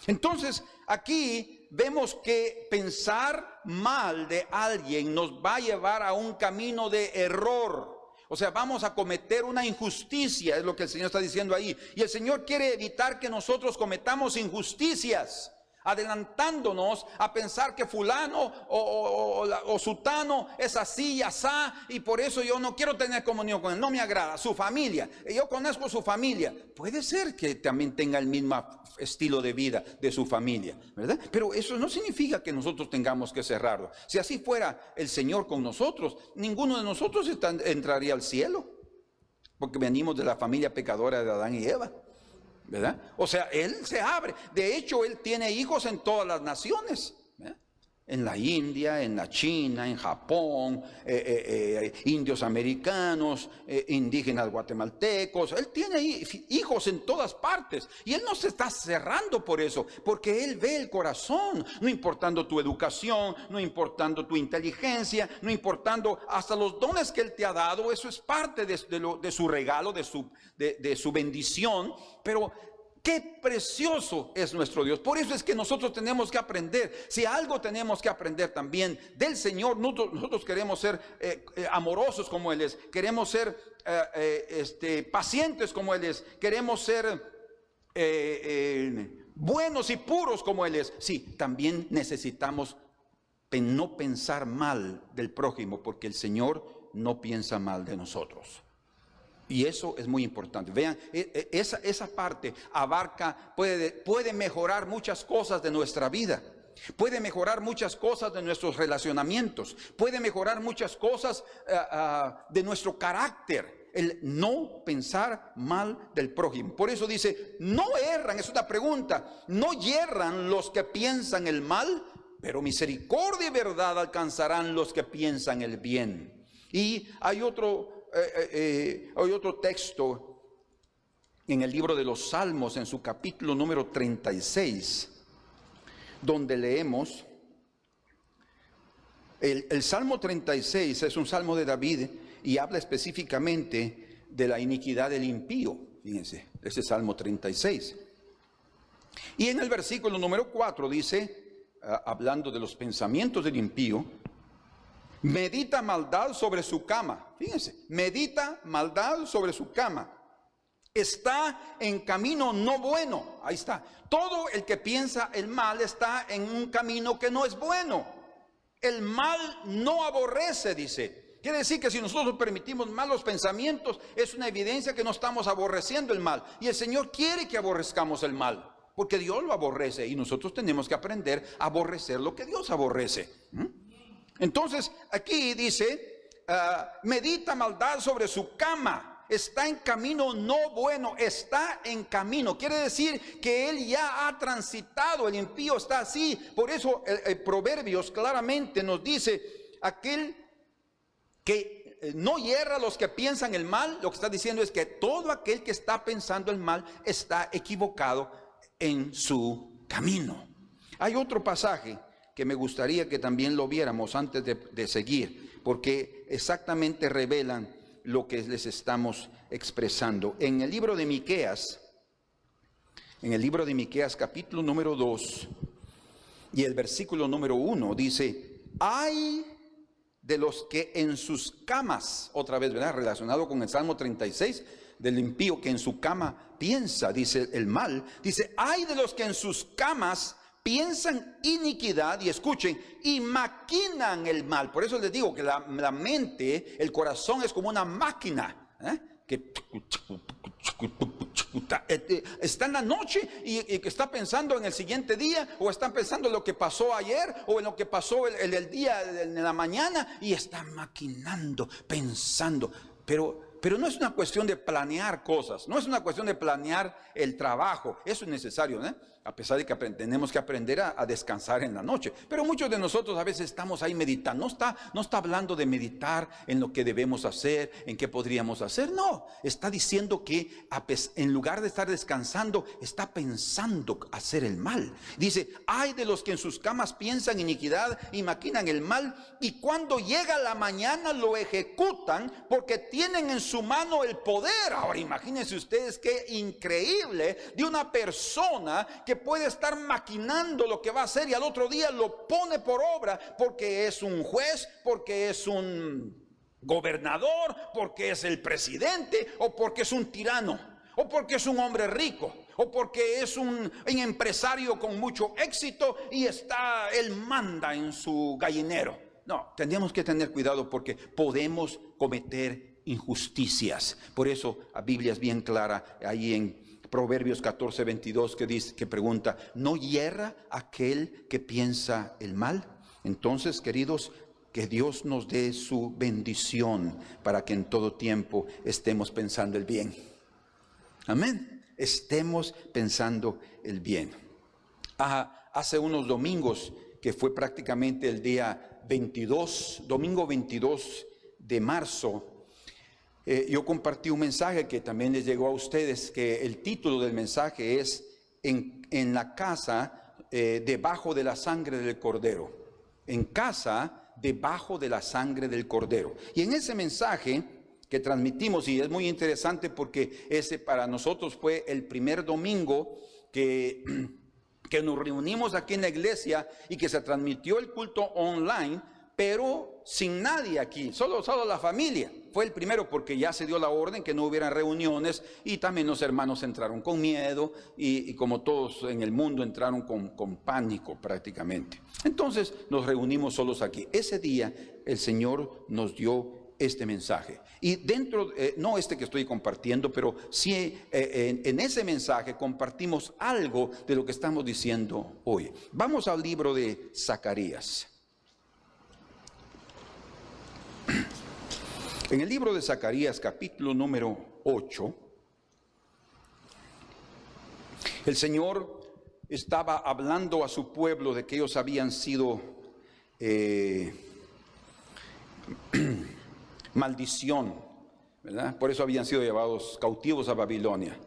Entonces, aquí vemos que pensar mal de alguien nos va a llevar a un camino de error. O sea, vamos a cometer una injusticia, es lo que el Señor está diciendo ahí. Y el Señor quiere evitar que nosotros cometamos injusticias, adelantándonos a pensar que fulano o sutano es así y asá, y por eso yo no quiero tener comunión con él, no me agrada, su familia, yo conozco su familia. Puede ser que también tenga el mismo estilo de vida de su familia, ¿verdad? Pero eso no significa que nosotros tengamos que cerrarlo. Si así fuera el Señor con nosotros, ninguno de nosotros entraría al cielo, porque venimos de la familia pecadora de Adán y Eva, ¿verdad? O sea, Él se abre. De hecho, Él tiene hijos en todas las naciones, ¿verdad? En la India, en la China, en Japón, indios americanos, indígenas guatemaltecos. Él tiene hijos en todas partes. Y Él no se está cerrando por eso, porque Él ve el corazón, no importando tu educación, no importando tu inteligencia, no importando hasta los dones que Él te ha dado. Eso es parte de su regalo, de su bendición. Pero qué precioso es nuestro Dios. Por eso es que nosotros tenemos que aprender. Si algo tenemos que aprender también del Señor, nosotros queremos ser amorosos como Él es. Queremos ser pacientes como Él es. Queremos ser buenos y puros como Él es. Sí, también necesitamos no pensar mal del prójimo, porque el Señor no piensa mal de nosotros. Y eso es muy importante. Vean, esa parte abarca, puede mejorar muchas cosas de nuestra vida. Puede mejorar muchas cosas de nuestros relacionamientos. Puede mejorar muchas cosas de nuestro carácter. El no pensar mal del prójimo. Por eso dice, no erran, es una pregunta. No yerran los que piensan el mal, pero misericordia y verdad alcanzarán los que piensan el bien. Y hay otro texto en el libro de los Salmos, en su capítulo número 36, donde leemos, el Salmo 36 es un salmo de David y habla específicamente de la iniquidad del impío. Fíjense, ese Salmo 36. Y en el versículo número 4 dice, hablando de los pensamientos del impío: medita maldad sobre su cama. Fíjense, medita maldad sobre su cama. Está en camino no bueno. Ahí está. Todo el que piensa el mal está en un camino que no es bueno. El mal no aborrece, dice. Quiere decir que si nosotros permitimos malos pensamientos, es una evidencia que no estamos aborreciendo el mal. Y el Señor quiere que aborrezcamos el mal, porque Dios lo aborrece, y nosotros tenemos que aprender a aborrecer lo que Dios aborrece. Entonces aquí dice, medita maldad sobre su cama, está en camino no bueno, está en camino. Quiere decir que él ya ha transitado, el impío está así. Por eso Proverbios claramente nos dice, aquel que no hierra a los que piensan el mal, lo que está diciendo es que todo aquel que está pensando el mal está equivocado en su camino. Hay otro pasaje que me gustaría que también lo viéramos antes de seguir, porque exactamente revelan lo que les estamos expresando. En el libro de Miqueas, capítulo número 2 y el versículo número 1 dice: ay de los que en sus camas, otra vez, ¿verdad?, relacionado con el Salmo 36, del impío que en su cama piensa, dice el mal, dice: ay de los que en sus camas piensan iniquidad, y escuchen, y maquinan el mal. Por eso les digo que la mente, el corazón es como una máquina, que está en la noche y que está pensando en el siguiente día, o están pensando en lo que pasó ayer, o en lo que pasó el día en la mañana, y está maquinando, pensando. Pero Pero no es una cuestión de planear cosas, no es una cuestión de planear el trabajo. Eso es necesario, ¿eh? A pesar de que tenemos que aprender a descansar en la noche. Pero muchos de nosotros a veces estamos ahí meditando. No está hablando de meditar en lo que debemos hacer, en qué podríamos hacer. No, está diciendo que en lugar de estar descansando, está pensando hacer el mal. Dice, ay de los que en sus camas piensan iniquidad y maquinan el mal, y cuando llega la mañana lo ejecutan, porque tienen en su mano el poder. Ahora imagínense ustedes qué increíble de una persona que puede estar maquinando lo que va a hacer y al otro día lo pone por obra, porque es un juez, porque es un gobernador, porque es el presidente, o porque es un tirano, o porque es un hombre rico, o porque es un empresario con mucho éxito y él manda en su gallinero. No, tendríamos que tener cuidado porque podemos cometer injusticias. Por eso la Biblia es bien clara ahí en Proverbios 14:22 que pregunta, ¿no hierra aquel que piensa el mal? Entonces, queridos, que Dios nos dé su bendición para que en todo tiempo estemos pensando el bien. Amén. Estemos pensando el bien. Hace unos domingos, que fue prácticamente el día 22, domingo 22 de marzo, yo compartí un mensaje que también les llegó a ustedes, que el título del mensaje es en la casa debajo de la sangre del Cordero. En casa debajo de la sangre del Cordero. Y en ese mensaje que transmitimos, y es muy interesante porque ese para nosotros fue el primer domingo que nos reunimos aquí en la iglesia y que se transmitió el culto online, pero sin nadie aquí, solo la familia. Fue el primero porque ya se dio la orden que no hubieran reuniones, y también los hermanos entraron con miedo y como todos en el mundo entraron con pánico prácticamente. Entonces nos reunimos solos aquí. Ese día el Señor nos dio este mensaje, y dentro, no este que estoy compartiendo, pero sí en ese mensaje compartimos algo de lo que estamos diciendo hoy. Vamos al libro de Zacarías. En el libro de Zacarías, capítulo número 8, el Señor estaba hablando a su pueblo de que ellos habían sido maldición, ¿verdad? Por eso habían sido llevados cautivos a Babilonia.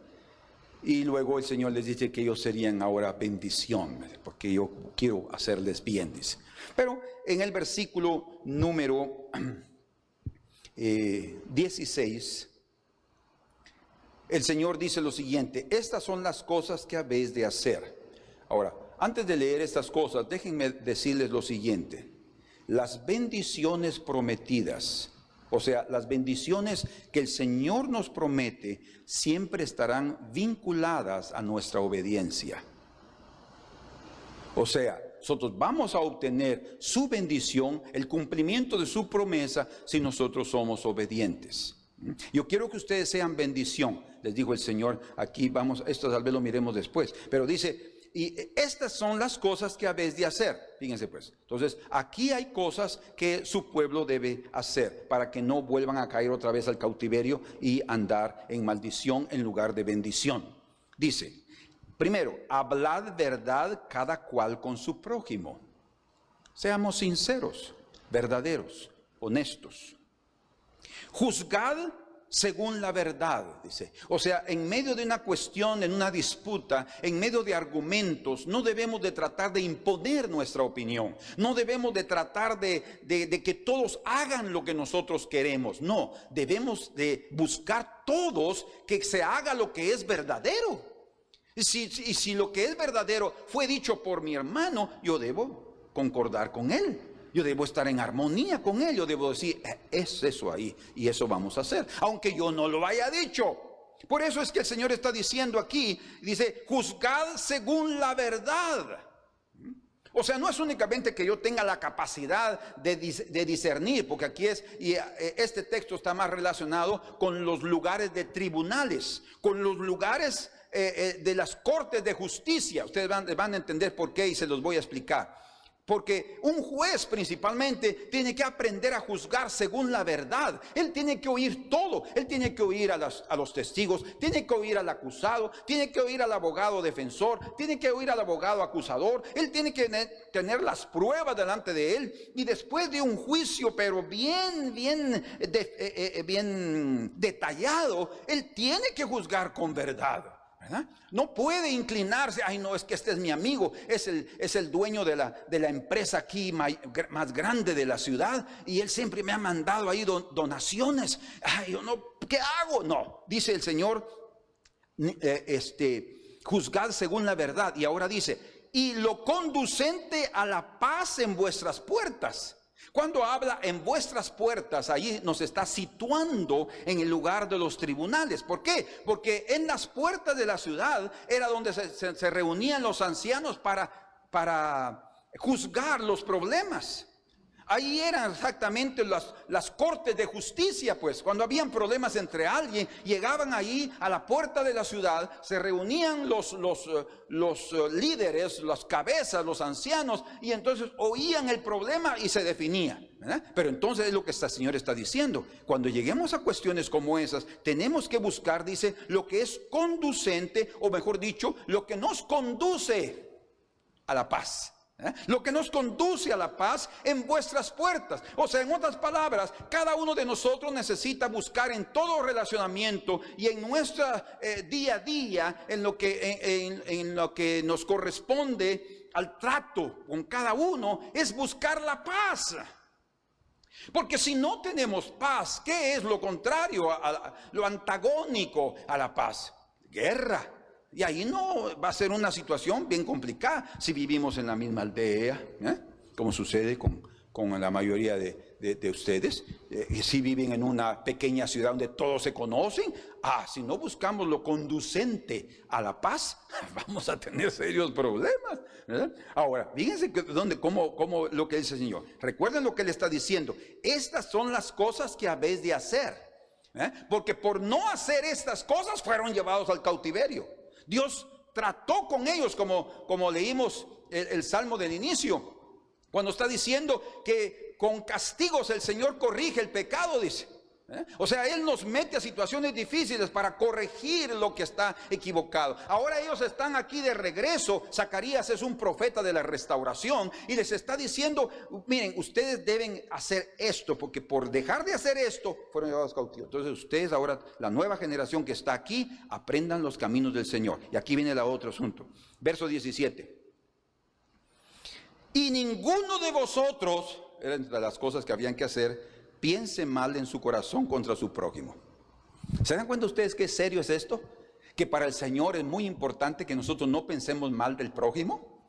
Y luego el Señor les dice que ellos serían ahora bendición, porque yo quiero hacerles bien, dice. Pero en el versículo número 16, el Señor dice lo siguiente: estas son las cosas que habéis de hacer. Ahora, antes de leer estas cosas, déjenme decirles lo siguiente: las bendiciones prometidas, o sea, las bendiciones que el Señor nos promete, siempre estarán vinculadas a nuestra obediencia. O sea, nosotros vamos a obtener su bendición, el cumplimiento de su promesa, si nosotros somos obedientes. Yo quiero que ustedes sean bendición, les dijo el Señor. Aquí vamos, esto tal vez lo miremos después, pero dice, y estas son las cosas que habéis de hacer. Fíjense pues, entonces aquí hay cosas que su pueblo debe hacer para que no vuelvan a caer otra vez al cautiverio y andar en maldición en lugar de bendición. Dice, primero, hablad verdad cada cual con su prójimo. Seamos sinceros, verdaderos, honestos. Juzgad según la verdad, dice. O sea, en medio de una cuestión, en una disputa, en medio de argumentos, no debemos de tratar de imponer nuestra opinión. No debemos de tratar de que todos hagan lo que nosotros queremos. No, debemos de buscar todos que se haga lo que es verdadero. Y si lo que es verdadero fue dicho por mi hermano, yo debo concordar con él. Yo debo estar en armonía con él. Yo debo decir, es eso ahí, y eso vamos a hacer, aunque yo no lo haya dicho. Por eso es que el Señor está diciendo aquí, dice, juzgad según la verdad. O sea, no es únicamente que yo tenga la capacidad de discernir, porque aquí este texto está más relacionado con los lugares de tribunales, con los lugares de las cortes de justicia. Ustedes van a entender por qué y se los voy a explicar. Porque un juez principalmente tiene que aprender a juzgar según la verdad. Él tiene que oír todo. Él tiene que oír a los testigos, tiene que oír al acusado, tiene que oír al abogado defensor, tiene que oír al abogado acusador. Él tiene que tener las pruebas delante de él. Y después de un juicio, pero bien detallado, él tiene que juzgar con verdad, ¿verdad? No puede inclinarse, ay no, es que este es mi amigo, es el dueño de la empresa aquí más grande de la ciudad, y él siempre me ha mandado ahí donaciones. Ay, yo no, ¿qué hago? No, dice el Señor, juzgad según la verdad. Y ahora dice, y lo conducente a la paz en vuestras puertas. Cuando habla en vuestras puertas, ahí nos está situando en el lugar de los tribunales. ¿Por qué? Porque en las puertas de la ciudad era donde se reunían los ancianos para juzgar los problemas. Ahí eran exactamente las cortes de justicia, pues. Cuando habían problemas entre alguien, llegaban ahí a la puerta de la ciudad, se reunían los líderes, las cabezas, los ancianos, y entonces oían el problema y se definía, ¿verdad? Pero entonces es lo que este Señor está diciendo. Cuando lleguemos a cuestiones como esas, tenemos que buscar, dice, lo que es conducente, o mejor dicho, lo que nos conduce a la paz. Lo que nos conduce a la paz en vuestras puertas. O sea, en otras palabras, cada uno de nosotros necesita buscar en todo relacionamiento y en nuestra día a día, en lo que nos corresponde al trato con cada uno, es buscar la paz. Porque si no tenemos paz, ¿qué es lo contrario, lo antagónico a la paz? Guerra. Y ahí no va a ser una situación bien complicada si vivimos en la misma aldea, como sucede con la mayoría de ustedes. Si viven en una pequeña ciudad donde todos se conocen, si no buscamos lo conducente a la paz, vamos a tener serios problemas, ¿verdad? Ahora, fíjense cómo lo que dice el Señor. Recuerden lo que Él está diciendo. Estas son las cosas que habéis de hacer, porque por no hacer estas cosas fueron llevados al cautiverio. Dios trató con ellos, como leímos el Salmo del inicio, cuando está diciendo que con castigos el Señor corrige el pecado, dice. O sea, Él nos mete a situaciones difíciles para corregir lo que está equivocado. Ahora ellos están aquí de regreso. Zacarías es un profeta de la restauración y les está diciendo, miren, ustedes deben hacer esto, porque por dejar de hacer esto fueron llevados cautivos. Entonces ustedes ahora, la nueva generación que está aquí, aprendan los caminos del Señor. Y aquí viene el otro asunto. Verso 17. Y ninguno de vosotros, era entre las cosas que habían que hacer, piense mal en su corazón contra su prójimo. ¿Se dan cuenta ustedes qué serio es esto? Que para el Señor es muy importante que nosotros no pensemos mal del prójimo.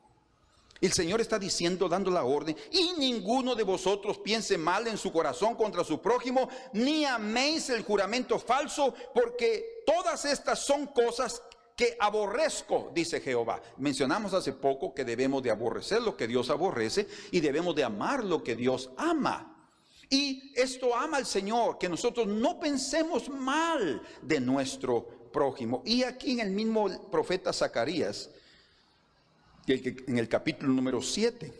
El Señor está diciendo, dando la orden, y ninguno de vosotros piense mal en su corazón contra su prójimo, ni améis el juramento falso, porque todas estas son cosas que aborrezco, dice Jehová. Mencionamos hace poco que debemos de aborrecer lo que Dios aborrece y debemos de amar lo que Dios ama. Y esto ama al Señor, que nosotros no pensemos mal de nuestro prójimo. Y aquí en el mismo profeta Zacarías, en el capítulo número 7,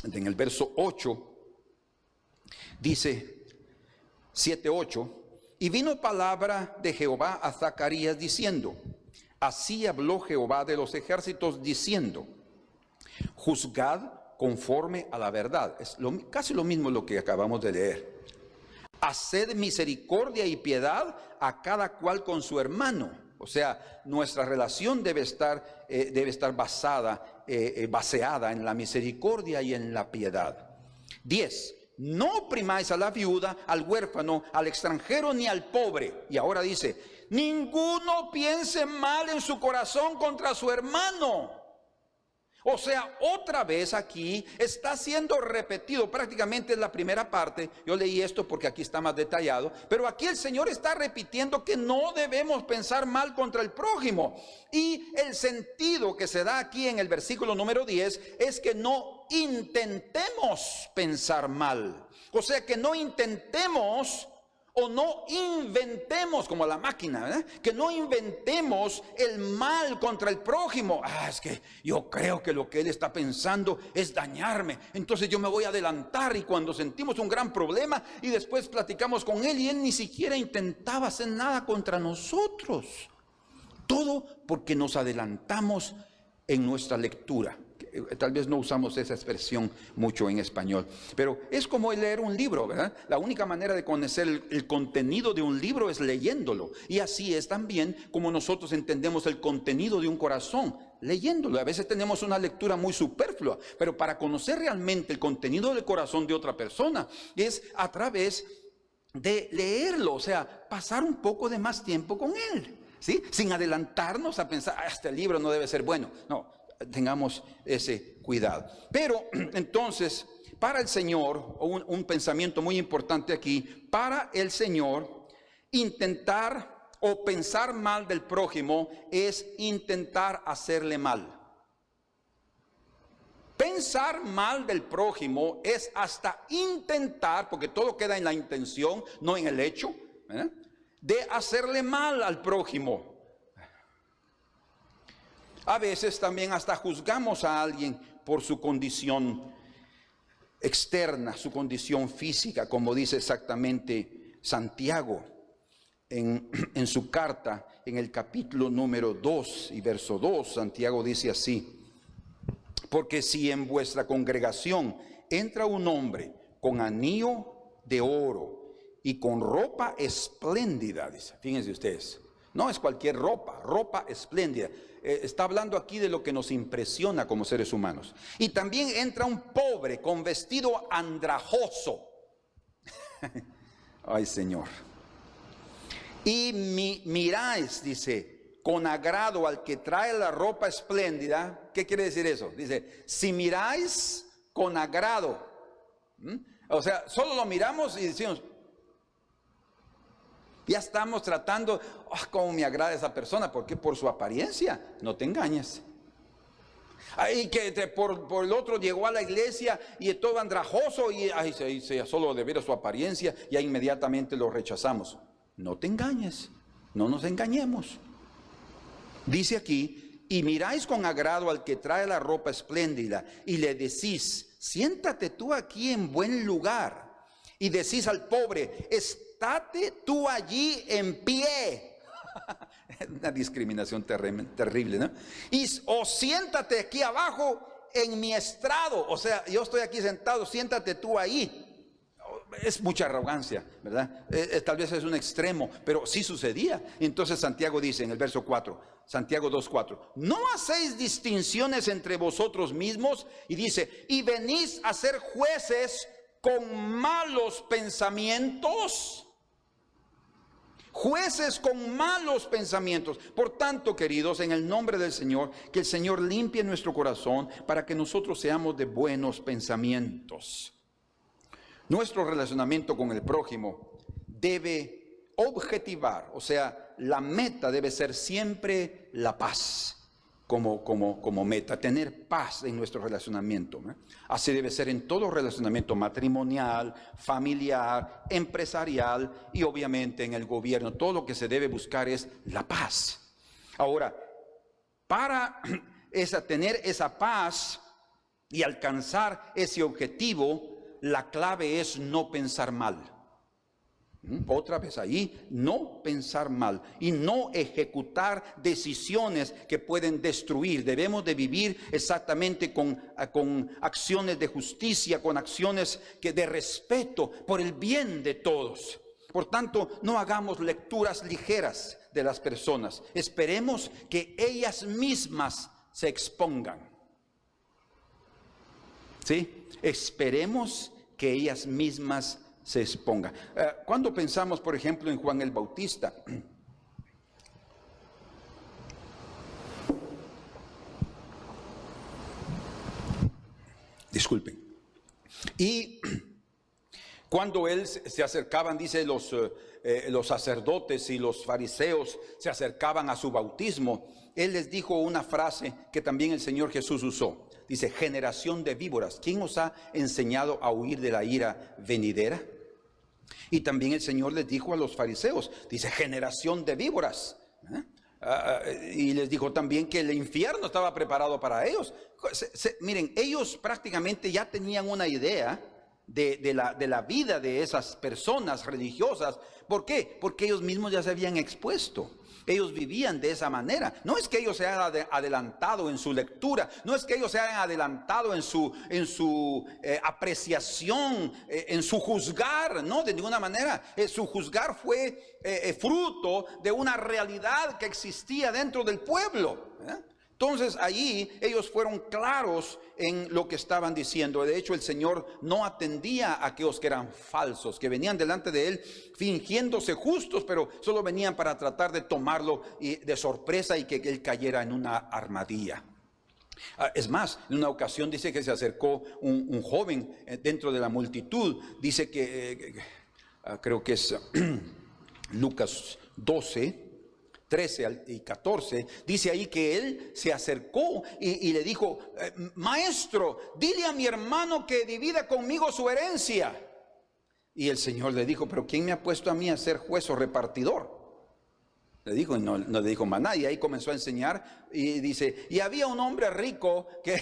en el verso 8, dice 7:8, y vino palabra de Jehová a Zacarías diciendo, así habló Jehová de los ejércitos diciendo, juzgad conforme a la verdad. Es casi lo mismo lo que acabamos de leer. Haced misericordia y piedad a cada cual con su hermano. O sea, nuestra relación debe estar baseada en la misericordia y en la piedad. 10. No oprimáis a la viuda, al huérfano, al extranjero ni al pobre. Y ahora dice, ninguno piense mal en su corazón contra su hermano. O sea, otra vez aquí está siendo repetido, prácticamente es la primera parte. Yo leí esto porque aquí está más detallado, pero aquí el Señor está repitiendo que no debemos pensar mal contra el prójimo. Y el sentido que se da aquí en el versículo número 10 es que no intentemos pensar mal. O sea, que no intentemos O no inventemos como la máquina, ¿verdad? Que no inventemos el mal contra el prójimo. Es que yo creo que lo que él está pensando es dañarme. Entonces yo me voy a adelantar, y cuando sentimos un gran problema y después platicamos con él y él ni siquiera intentaba hacer nada contra nosotros. Todo porque nos adelantamos en nuestra lectura. Tal vez no usamos esa expresión mucho en español, pero es como leer un libro, ¿verdad? La única manera de conocer el contenido de un libro es leyéndolo, y así es también como nosotros entendemos el contenido de un corazón, leyéndolo. A veces tenemos una lectura muy superflua, pero para conocer realmente el contenido del corazón de otra persona es a través de leerlo, o sea, pasar un poco de más tiempo con él, ¿sí? Sin adelantarnos a pensar, este libro no debe ser bueno. No, tengamos ese cuidado. Pero entonces, para el Señor, un pensamiento muy importante aquí, para el Señor, intentar o pensar mal del prójimo es intentar hacerle mal. Pensar mal del prójimo es hasta intentar, porque todo queda en la intención, no en el hecho, ¿verdad?, de hacerle mal al prójimo. A veces también hasta juzgamos a alguien por su condición externa, su condición física, como dice exactamente Santiago en su carta, en el capítulo número 2 y verso 2. Santiago dice así: porque si en vuestra congregación entra un hombre con anillo de oro y con ropa espléndida, dice, fíjense ustedes, no es cualquier ropa, ropa espléndida. Está hablando aquí de lo que nos impresiona como seres humanos. Y también entra un pobre con vestido andrajoso. Ay, Señor. Y miráis, dice, con agrado al que trae la ropa espléndida. ¿Qué quiere decir eso? Dice, si miráis con agrado. O sea, solo lo miramos y decimos, ya estamos tratando, cómo me agrada esa persona, porque por su apariencia, no te engañes. Ahí que por el otro llegó a la iglesia y es todo andrajoso y solo de ver su apariencia, ya inmediatamente lo rechazamos. No te engañes, no nos engañemos. Dice aquí, y miráis con agrado al que trae la ropa espléndida y le decís, siéntate tú aquí en buen lugar. Y decís al pobre, estate tú allí en pie. Una discriminación terrible, ¿no? O siéntate aquí abajo en mi estrado. O sea, yo estoy aquí sentado, siéntate tú ahí. Es mucha arrogancia, ¿verdad? Tal vez es un extremo, pero sí sucedía. Entonces Santiago dice en el verso 4, Santiago 2:4, no hacéis distinciones entre vosotros mismos, y dice, y venís a ser jueces con malos pensamientos. Jueces con malos pensamientos. Por tanto, queridos, en el nombre del Señor, que el Señor limpie nuestro corazón para que nosotros seamos de buenos pensamientos. Nuestro relacionamiento con el prójimo debe objetivar, o sea, la meta debe ser siempre la paz. Como meta, tener paz en nuestro relacionamiento, ¿eh? Así debe ser en todo relacionamiento matrimonial, familiar, empresarial y obviamente en el gobierno. Todo lo que se debe buscar es la paz. Ahora, para tener esa paz y alcanzar ese objetivo, la clave es no pensar mal. Otra vez ahí, no pensar mal y no ejecutar decisiones que pueden destruir. Debemos de vivir exactamente con acciones de justicia, con acciones de respeto por el bien de todos. Por tanto, no hagamos lecturas ligeras de las personas. Esperemos que ellas mismas se expongan. ¿Sí? Esperemos que ellas mismas se exponga. Cuando pensamos, por ejemplo, en Juan el Bautista, disculpen, y cuando él se acercaban, dice los sacerdotes y los fariseos se acercaban a su bautismo, él les dijo una frase que también el Señor Jesús usó. Dice, generación de víboras, ¿quién os ha enseñado a huir de la ira venidera? Y también el Señor les dijo a los fariseos, dice, generación de víboras. Y les dijo también que el infierno estaba preparado para ellos. Miren, ellos prácticamente ya tenían una idea de la vida de esas personas religiosas. ¿Por qué? Porque ellos mismos ya se habían expuesto. Ellos vivían de esa manera. No es que ellos se hayan adelantado en su lectura, no es que ellos se hayan adelantado en su apreciación, en su juzgar, no, de ninguna manera. Su juzgar fue fruto de una realidad que existía dentro del pueblo. Entonces allí ellos fueron claros en lo que estaban diciendo. De hecho, el Señor no atendía a aquellos que eran falsos, que venían delante de Él fingiéndose justos, pero solo venían para tratar de tomarlo de sorpresa y que Él cayera en una armadilla. Es más, en una ocasión dice que se acercó un joven dentro de la multitud. Dice que, creo que es Lucas 12. 13 y 14, dice ahí que él se acercó y le dijo, maestro, dile a mi hermano que divida conmigo su herencia. Y el Señor le dijo, pero ¿quién me ha puesto a mí a ser juez o repartidor? Le dijo, y no le dijo más nada. Y ahí comenzó a enseñar y dice, y había un hombre rico que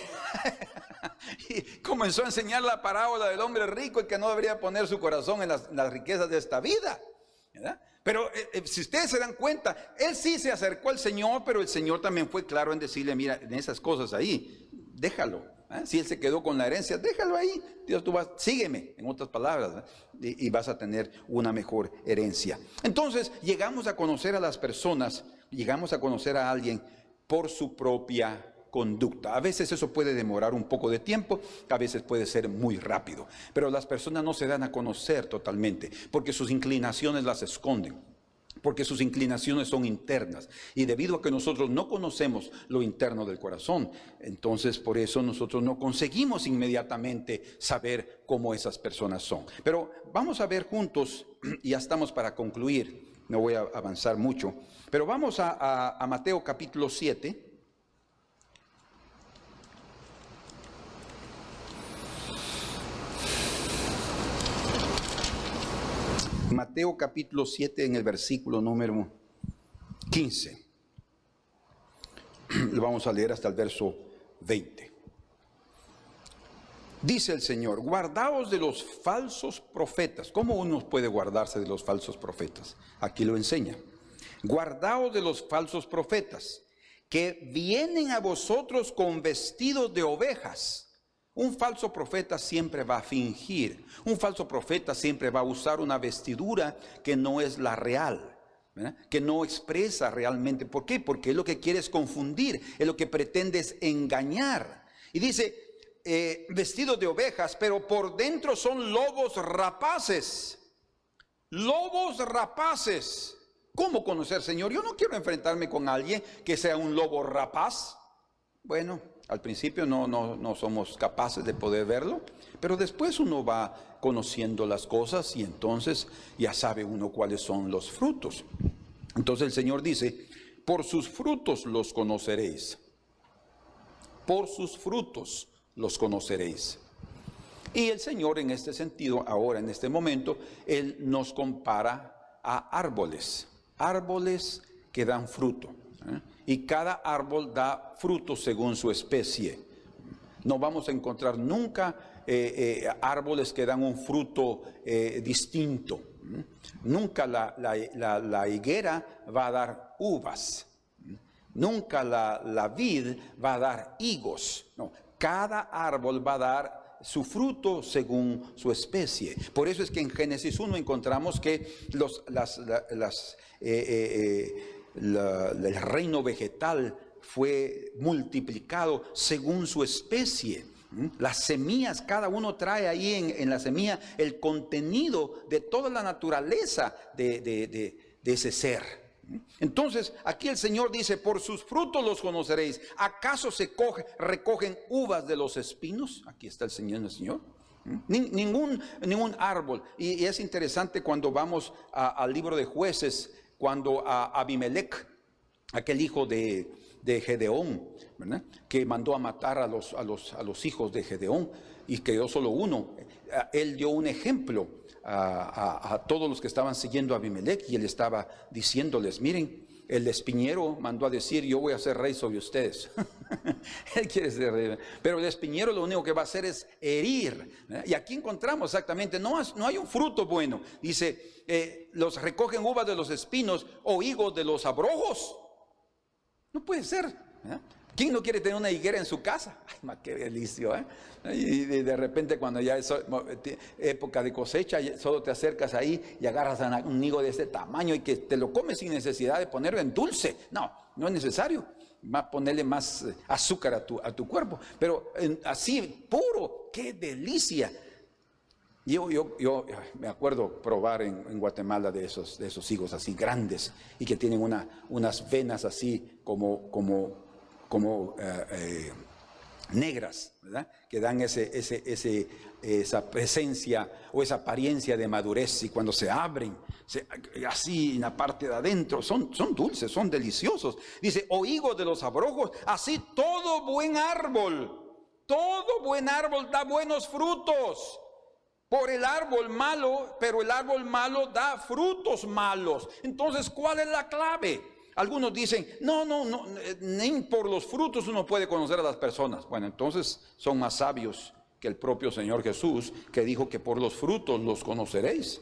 y comenzó a enseñar la parábola del hombre rico y que no debería poner su corazón en las riquezas de esta vida, ¿verdad? Pero si ustedes se dan cuenta, él sí se acercó al Señor, pero el Señor también fue claro en decirle, mira, en esas cosas ahí, déjalo. Si él se quedó con la herencia, déjalo ahí. Dios, tú vas, sígueme, en otras palabras, y vas a tener una mejor herencia. Entonces, llegamos a conocer a las personas, llegamos a conocer a alguien por su propia conducta. A veces eso puede demorar un poco de tiempo, a veces puede ser muy rápido, pero las personas no se dan a conocer totalmente porque sus inclinaciones las esconden, porque sus inclinaciones son internas, y debido a que nosotros no conocemos lo interno del corazón, entonces por eso nosotros no conseguimos inmediatamente saber cómo esas personas son. Pero vamos a ver juntos, y ya estamos para concluir, no voy a avanzar mucho, pero vamos a Mateo capítulo 7. Mateo capítulo 7 en el versículo número 15. Lo vamos a leer hasta el verso 20. Dice el Señor, guardaos de los falsos profetas. ¿Cómo uno puede guardarse de los falsos profetas? Aquí lo enseña. Guardaos de los falsos profetas, que vienen a vosotros con vestidos de ovejas. Un falso profeta siempre va a fingir. Un falso profeta siempre va a usar una vestidura que no es la real, ¿verdad? Que no expresa realmente. ¿Por qué? Porque lo que quiere es confundir, es lo que pretende es engañar. Y dice, vestidos de ovejas, pero por dentro son lobos rapaces. Lobos rapaces. ¿Cómo conocer, Señor? Yo no quiero enfrentarme con alguien que sea un lobo rapaz. Bueno, al principio no somos capaces de poder verlo, pero después uno va conociendo las cosas y entonces ya sabe uno cuáles son los frutos. Entonces el Señor dice, por sus frutos los conoceréis. Por sus frutos los conoceréis. Y el Señor en este sentido, ahora en este momento, Él nos compara a árboles. Árboles que dan fruto. Y cada árbol da fruto según su especie. No vamos a encontrar nunca árboles que dan un fruto distinto. Nunca la higuera va a dar uvas. Nunca la vid va a dar higos. No, cada árbol va a dar su fruto según su especie. Por eso es que en Génesis 1 encontramos que el reino vegetal fue multiplicado según su especie. Las semillas, cada uno trae ahí en la semilla el contenido de toda la naturaleza de ese ser. Entonces aquí el Señor dice, por sus frutos los conoceréis. ¿Acaso recogen uvas de los espinos? Aquí está el Señor. Ningún árbol. Y es interesante cuando vamos al libro de Jueces, cuando a Abimelech, aquel hijo de Gedeón, ¿verdad?, que mandó a matar a los hijos de Gedeón y quedó solo uno, él dio un ejemplo a todos los que estaban siguiendo a Abimelech, y él estaba diciéndoles: miren, el espiñero mandó a decir: yo voy a ser rey sobre ustedes. Él quiere ser rey, pero el espiñero lo único que va a hacer es herir. Y aquí encontramos exactamente, no hay un fruto bueno. Dice, los recogen uvas de los espinos o higos de los abrojos. No puede ser. ¿Quién no quiere tener una higuera en su casa? Ay, qué delicio, Y de repente, cuando ya es época de cosecha, solo te acercas ahí y agarras un higo de ese tamaño y que te lo comes sin necesidad de ponerlo en dulce. No es necesario. Va a ponerle más azúcar a tu cuerpo. Pero así, puro, qué delicia. Yo me acuerdo probar en Guatemala de esos higos así grandes y que tienen unas venas así como negras, ¿verdad? Que dan esa presencia o esa apariencia de madurez, y cuando se abren, así en la parte de adentro, son dulces, son deliciosos. Dice, o higo de los abrojos, así todo buen árbol da buenos frutos. Pero el árbol malo da frutos malos. Entonces, ¿cuál es la clave? Algunos dicen, no, ni por los frutos uno puede conocer a las personas. Bueno, entonces son más sabios que el propio Señor Jesús, que dijo que por los frutos los conoceréis.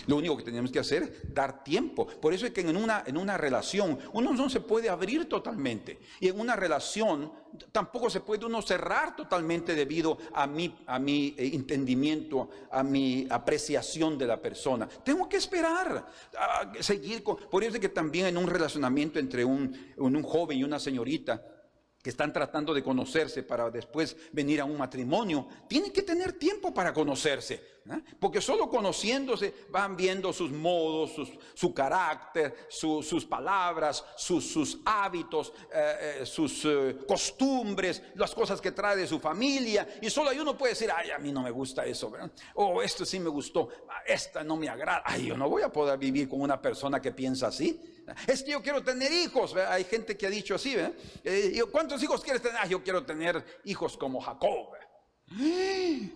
Lo único que tenemos que hacer es dar tiempo. Por eso es que en una relación uno no se puede abrir totalmente. Y en una relación tampoco se puede uno cerrar totalmente debido a mi entendimiento, a mi apreciación de la persona. Tengo que esperar a seguir por eso es que también en un relacionamiento entre un joven y una señorita que están tratando de conocerse para después venir a un matrimonio, tienen que tener tiempo para conocerse, porque solo conociéndose van viendo sus modos, su carácter, sus palabras, sus hábitos, sus costumbres, las cosas que trae de su familia, y solo ahí uno puede decir, ay, a mí no me gusta eso, ¿verdad? O esto sí me gustó, esta no me agrada, ay, yo no voy a poder vivir con una persona que piensa así. Es que yo quiero tener hijos, ¿verdad? Hay gente que ha dicho así, ¿verdad? ¿Cuántos hijos quieres tener? Yo quiero tener hijos como Jacob, ¿verdad?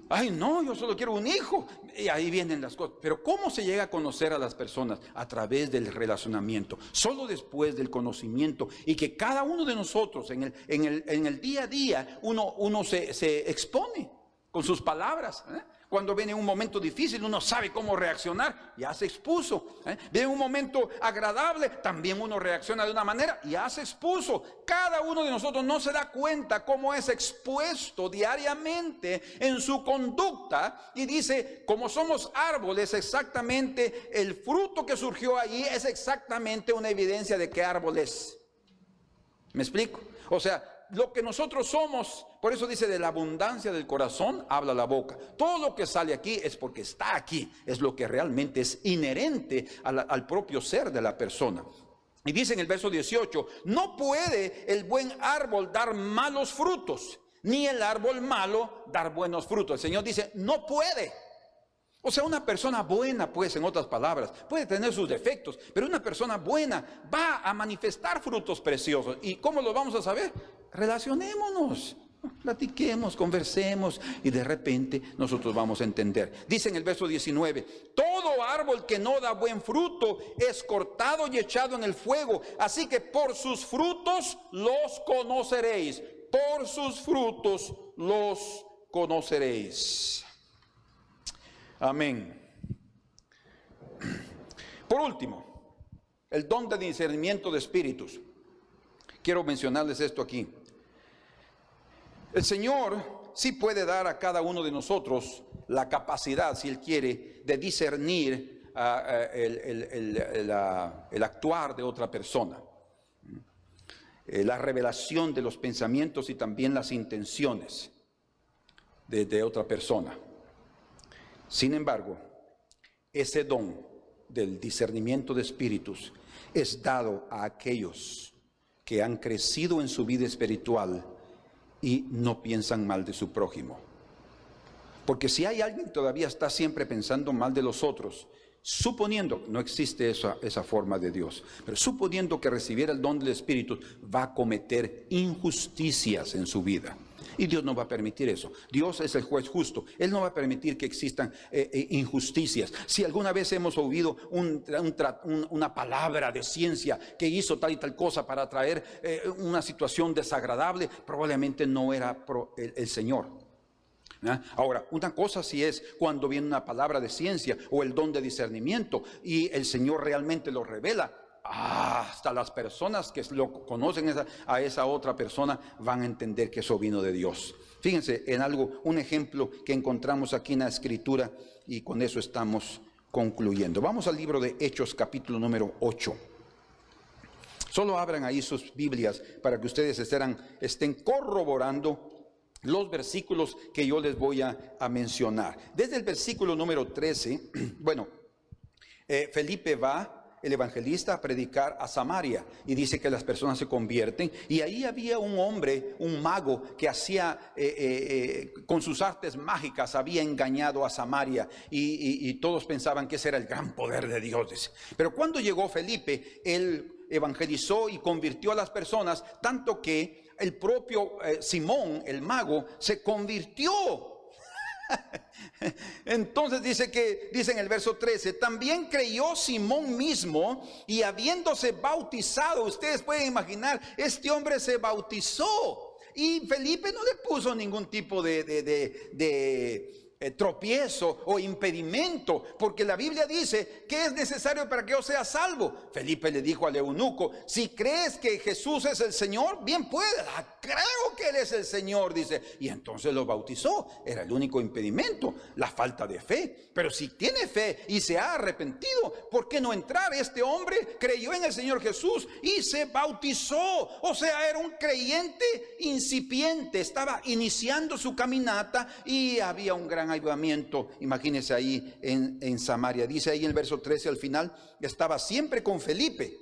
Ay, no, yo solo quiero un hijo. Y ahí vienen las cosas. Pero ¿cómo se llega a conocer a las personas? A través del relacionamiento. Solo después del conocimiento, y que cada uno de nosotros en el día a día uno se expone con sus palabras, ¿eh? Cuando viene un momento difícil, uno sabe cómo reaccionar, ya se expuso. Viene un momento agradable, también uno reacciona de una manera, ya se expuso. Cada uno de nosotros no se da cuenta cómo es expuesto diariamente en su conducta, y dice, como somos árboles, exactamente el fruto que surgió allí es exactamente una evidencia de qué árbol es. ¿Me explico? O sea, lo que nosotros somos, por eso dice, de la abundancia del corazón habla la boca. Todo lo que sale aquí es porque está aquí, es lo que realmente es inherente al propio ser de la persona. Y dice en el verso 18, no puede el buen árbol dar malos frutos, ni el árbol malo dar buenos frutos. El Señor dice, no puede. O sea, una persona buena, pues, en otras palabras, puede tener sus defectos, pero una persona buena va a manifestar frutos preciosos. ¿Y cómo lo vamos a saber? Relacionémonos, platiquemos, conversemos, y de repente nosotros vamos a entender. Dice en el verso 19, todo árbol que no da buen fruto es cortado y echado en el fuego, así que por sus frutos los conoceréis. Por sus frutos los conoceréis. Amén. Por último, el don de discernimiento de espíritus. Quiero mencionarles esto aquí. El Señor sí puede dar a cada uno de nosotros la capacidad, si Él quiere, de discernir el actuar de otra persona, la revelación de los pensamientos y también las intenciones de otra persona. Sin embargo, ese don del discernimiento de espíritus es dado a aquellos que han crecido en su vida espiritual y no piensan mal de su prójimo. Porque si hay alguien que todavía está siempre pensando mal de los otros, suponiendo, no existe esa forma de Dios, pero suponiendo que recibiera el don del Espíritu, va a cometer injusticias en su vida. Y Dios no va a permitir eso. Dios es el juez justo. Él no va a permitir que existan injusticias. Si alguna vez hemos oído una palabra de ciencia que hizo tal y tal cosa para traer una situación desagradable, probablemente no era el Señor. Ahora, una cosa sí es cuando viene una palabra de ciencia o el don de discernimiento y el Señor realmente lo revela. Hasta las personas que lo conocen a esa otra persona van a entender que eso vino de Dios. Fíjense en un ejemplo que encontramos aquí en la Escritura, y con eso estamos concluyendo. Vamos al libro de Hechos, capítulo número 8. Solo abran ahí sus Biblias para que ustedes estén corroborando los versículos que yo les voy a mencionar. Desde el versículo número 13, Felipe va, el evangelista, a predicar a Samaria, y dice que las personas se convierten, y ahí había un hombre, un mago, que hacía con sus artes mágicas había engañado a Samaria, y todos pensaban que ese era el gran poder de Dios. Pero cuando llegó Felipe, él evangelizó y convirtió a las personas, tanto que el propio Simón, el mago, se convirtió. Entonces dice en el verso 13, también creyó Simón mismo, y habiéndose bautizado, ustedes pueden imaginar, este hombre se bautizó, y Felipe no le puso ningún tipo de tropiezo o impedimento, porque la Biblia dice que es necesario para que yo sea salvo. Felipe le dijo al eunuco, si crees que Jesús es el Señor, bien puedes. Creo que Él es el Señor, dice, y entonces lo bautizó. Era el único impedimento, la falta de fe. Pero si tiene fe y se ha arrepentido, ¿por qué no entrar? Este hombre creyó en el Señor Jesús y se bautizó. O sea, era un creyente incipiente, estaba iniciando su caminata, y había un gran avivamiento. Imagínense ahí en Samaria. Dice ahí en el verso 13 al final, estaba siempre con Felipe.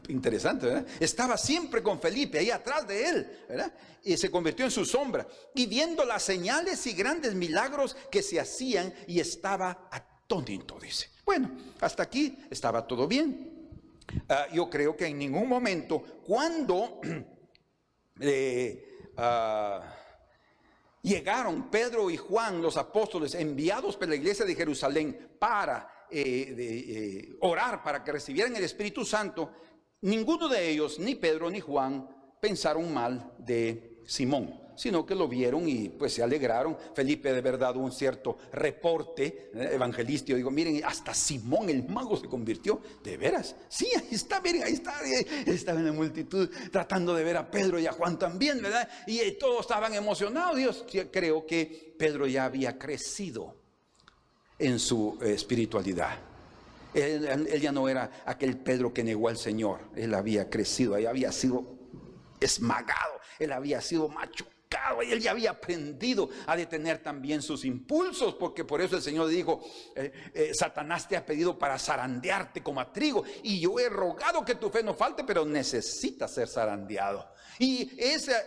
Interesante, ¿verdad? Estaba siempre con Felipe, ahí atrás de él, ¿verdad? Y se convirtió en su sombra, y viendo las señales y grandes milagros que se hacían, y estaba atónito, dice. Bueno, hasta aquí estaba todo bien. Yo creo que en ningún momento, cuando llegaron Pedro y Juan, los apóstoles enviados por la iglesia de Jerusalén para orar para que recibieran el Espíritu Santo, ninguno de ellos, ni Pedro ni Juan, pensaron mal de Simón, sino que lo vieron y pues se alegraron. Felipe de verdad un cierto reporte evangelístico, digo, miren, hasta Simón el mago se convirtió. ¿De veras? Sí, ahí está, miren, ahí está, estaba en la multitud tratando de ver a Pedro y a Juan también, ¿verdad? Y todos estaban emocionados. Dios, creo que Pedro ya había crecido en su espiritualidad. Él ya no era aquel Pedro que negó al Señor. Él había crecido, él había sido esmagado, él había sido machucado, y él ya había aprendido a detener también sus impulsos, porque por eso el Señor dijo, Satanás te ha pedido para zarandearte como a trigo, y yo he rogado que tu fe no falte, pero necesitas ser zarandeado. Y esa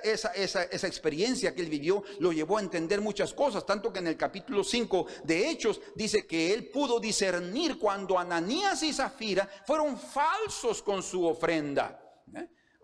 experiencia que él vivió lo llevó a entender muchas cosas, tanto que en el capítulo 5 de Hechos dice que él pudo discernir cuando Ananías y Zafira fueron falsos con su ofrenda.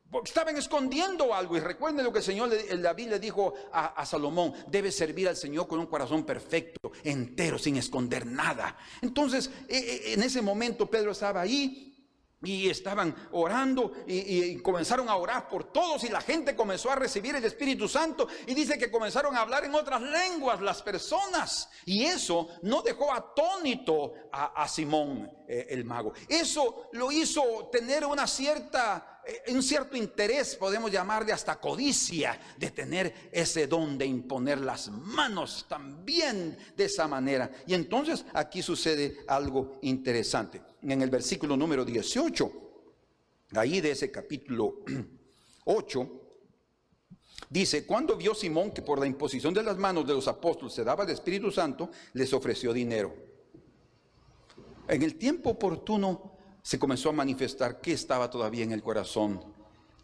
Porque estaban escondiendo algo. Y recuerden lo que el Señor, David le dijo a Salomón: debes servir al Señor con un corazón perfecto, entero, sin esconder nada. Entonces en ese momento Pedro estaba ahí, y estaban orando, y comenzaron a orar por todos, y la gente comenzó a recibir el Espíritu Santo, y dice que comenzaron a hablar en otras lenguas las personas, y eso no dejó atónito a Simón el mago. Eso lo hizo tener un cierto interés, podemos llamarle hasta codicia, de tener ese don de imponer las manos también de esa manera. Y entonces aquí sucede algo interesante. En el versículo número 18, ahí de ese capítulo 8, dice: cuando vio Simón que por la imposición de las manos de los apóstoles se daba el Espíritu Santo, les ofreció dinero. En el tiempo oportuno se comenzó a manifestar que estaba todavía en el corazón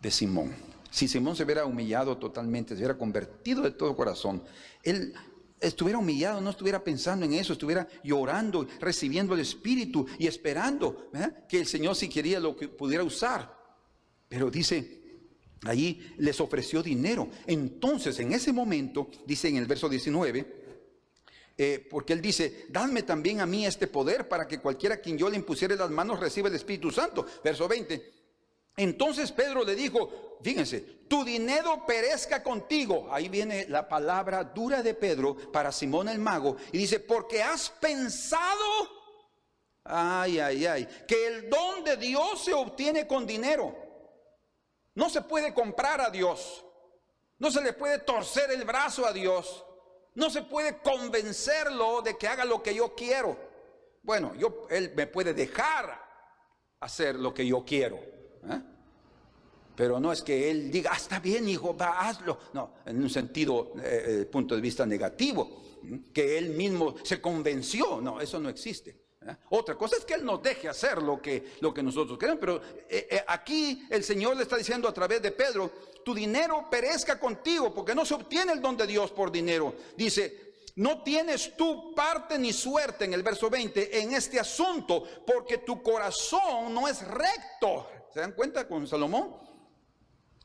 de Simón. Si Simón se hubiera humillado totalmente, se hubiera convertido de todo corazón, él estuviera humillado, no estuviera pensando en eso, estuviera llorando, recibiendo el Espíritu y esperando, ¿verdad?, que el Señor, si quería, lo que pudiera usar. Pero dice Allí les ofreció dinero. Entonces, en ese momento, dice en el verso 19, porque él dice, dadme también a mí este poder para que cualquiera a quien yo le impusiere las manos reciba el Espíritu Santo. Verso 20. Entonces Pedro le dijo, fíjense, tu dinero perezca contigo. Ahí viene la palabra dura de Pedro para Simón el mago. Y dice, porque has pensado, que el don de Dios se obtiene con dinero. No se puede comprar a Dios. No se le puede torcer el brazo a Dios. No se puede convencerlo de que haga lo que yo quiero. Bueno, él me puede dejar hacer lo que yo quiero, pero no es que él diga, está bien, hijo, va, hazlo. No, en un sentido, punto de vista negativo, que él mismo se convenció. No, eso no existe. Otra cosa es que él nos deje hacer lo que nosotros queremos, pero aquí el Señor le está diciendo a través de Pedro, tu dinero perezca contigo, porque no se obtiene el don de Dios por dinero. Dice, no tienes tú parte ni suerte, en el verso 20, en este asunto, porque tu corazón no es recto. ¿Se dan cuenta con Salomón?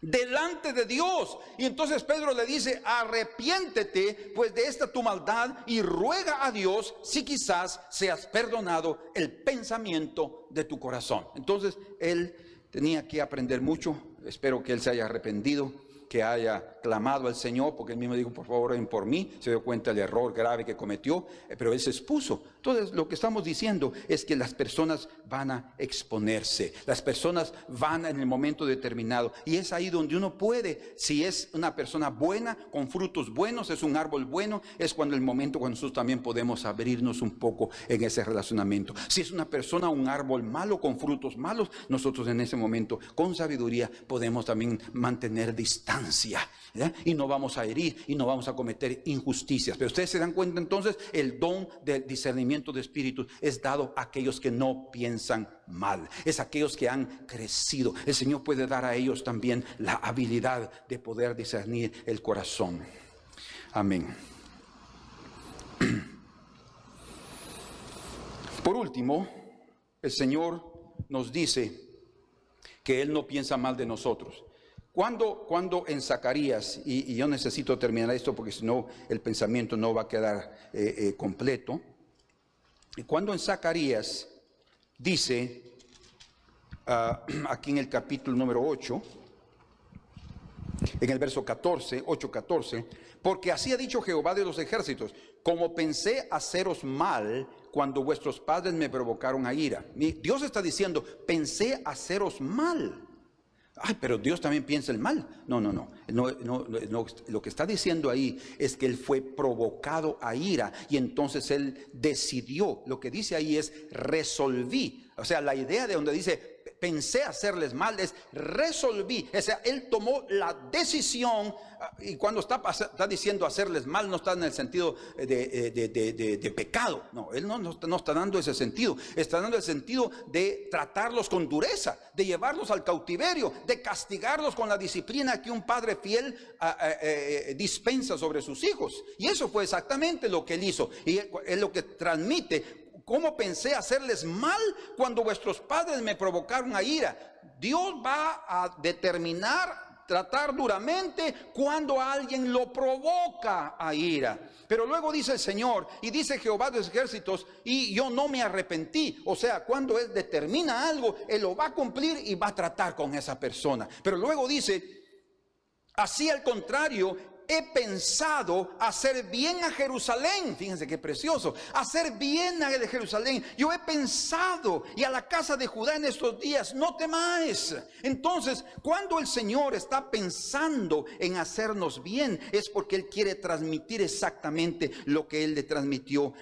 Delante de Dios. Y entonces Pedro le dice, arrepiéntete pues de esta tu maldad y ruega a Dios si quizás seas perdonado el pensamiento de tu corazón. Entonces él tenía que aprender mucho. Espero que él se haya arrepentido, que haya clamado al Señor, porque él mismo dijo, por favor, oren por mí. Se dio cuenta del error grave que cometió, pero él se expuso. Entonces lo que estamos diciendo es que las personas van a exponerse, las personas van en el momento determinado, y es ahí donde uno puede, si es una persona buena, con frutos buenos, es un árbol bueno, es cuando nosotros también podemos abrirnos un poco en ese relacionamiento. Si es una persona, un árbol malo, con frutos malos, nosotros en ese momento, con sabiduría, podemos también mantener distancia, y no vamos a herir y no vamos a cometer injusticias. Pero ustedes se dan cuenta entonces, el don del discernimiento de espíritus es dado a aquellos que no piensan mal, es aquellos que han crecido. El Señor puede dar a ellos también la habilidad de poder discernir el corazón. Amén. Por último, el Señor nos dice que Él no piensa mal de nosotros. Cuando en Zacarías, y yo necesito terminar esto porque si no el pensamiento no va a quedar completo. Cuando en Zacarías dice, aquí en el capítulo número 8, en el verso 14, 8:14, porque así ha dicho Jehová de los ejércitos, como pensé haceros mal cuando vuestros padres me provocaron a ira. Dios está diciendo, pensé haceros mal. Ay, pero Dios también piensa el mal. No. Lo que está diciendo ahí es que él fue provocado a ira y entonces él decidió. Lo que dice ahí es resolví. O sea, la idea de donde dice pensé hacerles mal es resolví. O sea, él tomó la decisión. Y cuando está diciendo hacerles mal, no está en el sentido de pecado. No, él no está dando ese sentido. Está dando el sentido de tratarlos con dureza, de llevarlos al cautiverio, de castigarlos con la disciplina que un padre fiel dispensa sobre sus hijos. Y eso fue exactamente lo que él hizo. Y es lo que transmite. ¿Cómo pensé hacerles mal cuando vuestros padres me provocaron a ira? Dios va a tratar duramente cuando alguien lo provoca a ira. Pero luego dice el Señor, y dice Jehová de los ejércitos, y yo no me arrepentí. O sea, cuando Él determina algo, Él lo va a cumplir y va a tratar con esa persona. Pero luego dice, así al contrario, he pensado hacer bien a Jerusalén. Fíjense qué precioso. Hacer bien a Jerusalén. Yo he pensado, y a la casa de Judá en estos días, no temáis. Entonces, cuando el Señor está pensando en hacernos bien, es porque Él quiere transmitir exactamente lo que Él le transmitió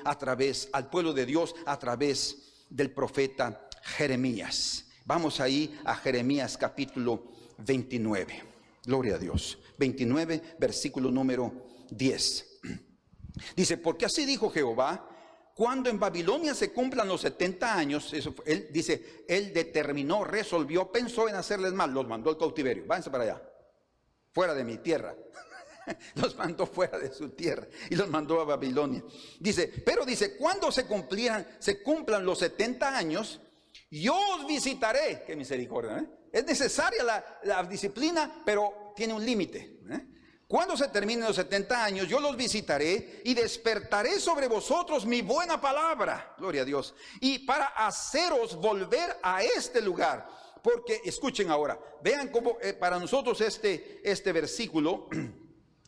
al pueblo de Dios a través del profeta Jeremías. Vamos ahí a Jeremías capítulo 29. Gloria a Dios. 29, versículo número 10. Dice, porque así dijo Jehová, cuando en Babilonia se cumplan los 70 años, él dice, él determinó, resolvió, pensó en hacerles mal, los mandó al cautiverio. Váyanse para allá, fuera de mi tierra. Los mandó fuera de su tierra y los mandó a Babilonia. Dice, pero dice, cuando se cumplan los 70 años, yo os visitaré. Qué misericordia, Es necesaria la disciplina, pero tiene un límite. Cuando se terminen los 70 años, yo los visitaré y despertaré sobre vosotros mi buena palabra. Gloria a Dios. Y para haceros volver a este lugar. Porque, escuchen ahora, vean cómo para nosotros este versículo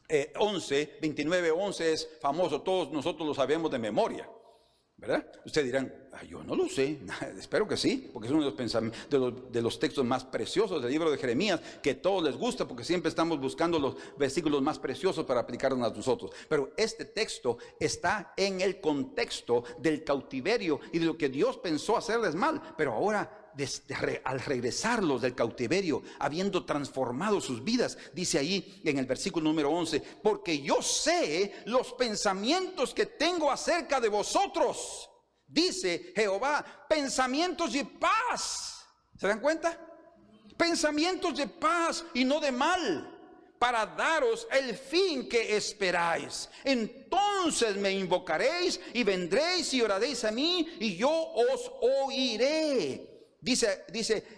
29:11 es famoso. Todos nosotros lo sabemos de memoria, ¿verdad? Ustedes dirán, yo no lo sé. Espero que sí, porque es uno de los pensamientos, de los textos más preciosos del libro de Jeremías, que a todos les gusta, porque siempre estamos buscando los versículos más preciosos para aplicarlos a nosotros. Pero este texto está en el contexto del cautiverio y de lo que Dios pensó hacerles mal. Pero ahora, al regresarlos del cautiverio, habiendo transformado sus vidas, dice ahí en el versículo número 11, porque yo sé los pensamientos que tengo acerca de vosotros, dice Jehová, pensamientos de paz. ¿Se dan cuenta? Pensamientos de paz y no de mal, para daros el fin que esperáis. Entonces me invocaréis y vendréis y oraréis a mí y yo os oiré. Dice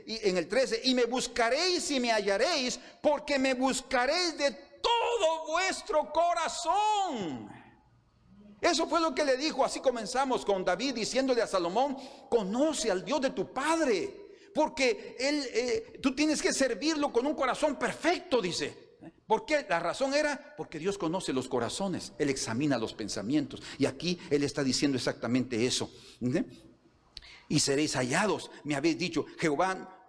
en el 13, y me buscaréis y me hallaréis, porque me buscaréis de todo vuestro corazón. Eso fue lo que le dijo. Así comenzamos con David diciéndole a Salomón, conoce al Dios de tu padre, porque tú tienes que servirlo con un corazón perfecto, dice. ¿Por qué? La razón era porque Dios conoce los corazones, Él examina los pensamientos. Y aquí Él está diciendo exactamente eso. Y seréis hallados, me habéis dicho, Jehová,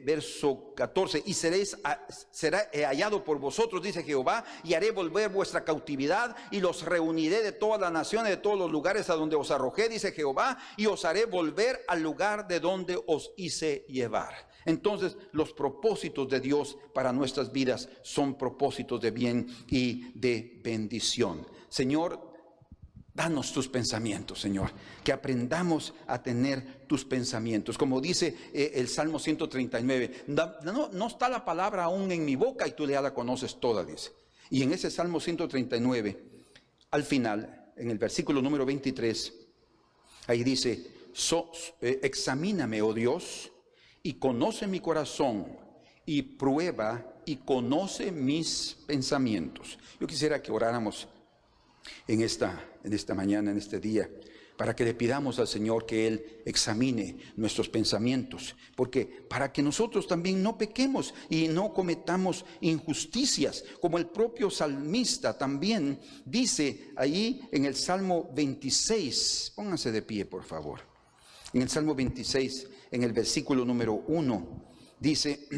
verso 14, y será hallado por vosotros, dice Jehová, y haré volver vuestra cautividad, y los reuniré de todas las naciones, de todos los lugares a donde os arrojé, dice Jehová, y os haré volver al lugar de donde os hice llevar. Entonces, los propósitos de Dios para nuestras vidas son propósitos de bien y de bendición. Señor, danos tus pensamientos, Señor, que aprendamos a tener tus pensamientos. Como dice el Salmo 139, no está la palabra aún en mi boca y tú ya la conoces toda, dice. Y en ese Salmo 139, al final, en el versículo número 23, ahí dice, examíname, oh Dios, y conoce mi corazón, y prueba y conoce mis pensamientos. Yo quisiera que oráramos en esta mañana, en este día, para que le pidamos al Señor que Él examine nuestros pensamientos, porque para que nosotros también no pequemos y no cometamos injusticias, como el propio salmista también dice ahí en el Salmo 26, pónganse de pie por favor, en el Salmo 26, en el versículo número 1, dice,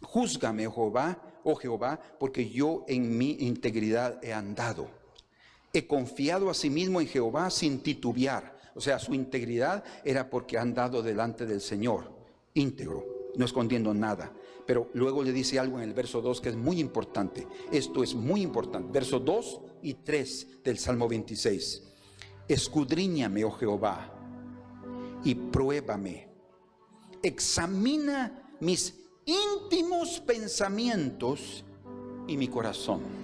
júzgame, oh Jehová, porque yo en mi integridad he andado. He confiado a sí mismo en Jehová sin titubear. O sea, su integridad era porque ha andado delante del Señor, íntegro, no escondiendo nada. Pero luego le dice algo en el verso 2 que es muy importante. Esto es muy importante. Versos 2 y 3 del Salmo 26. Escudriñame, oh Jehová, y pruébame. Examina mis íntimos pensamientos y mi corazón.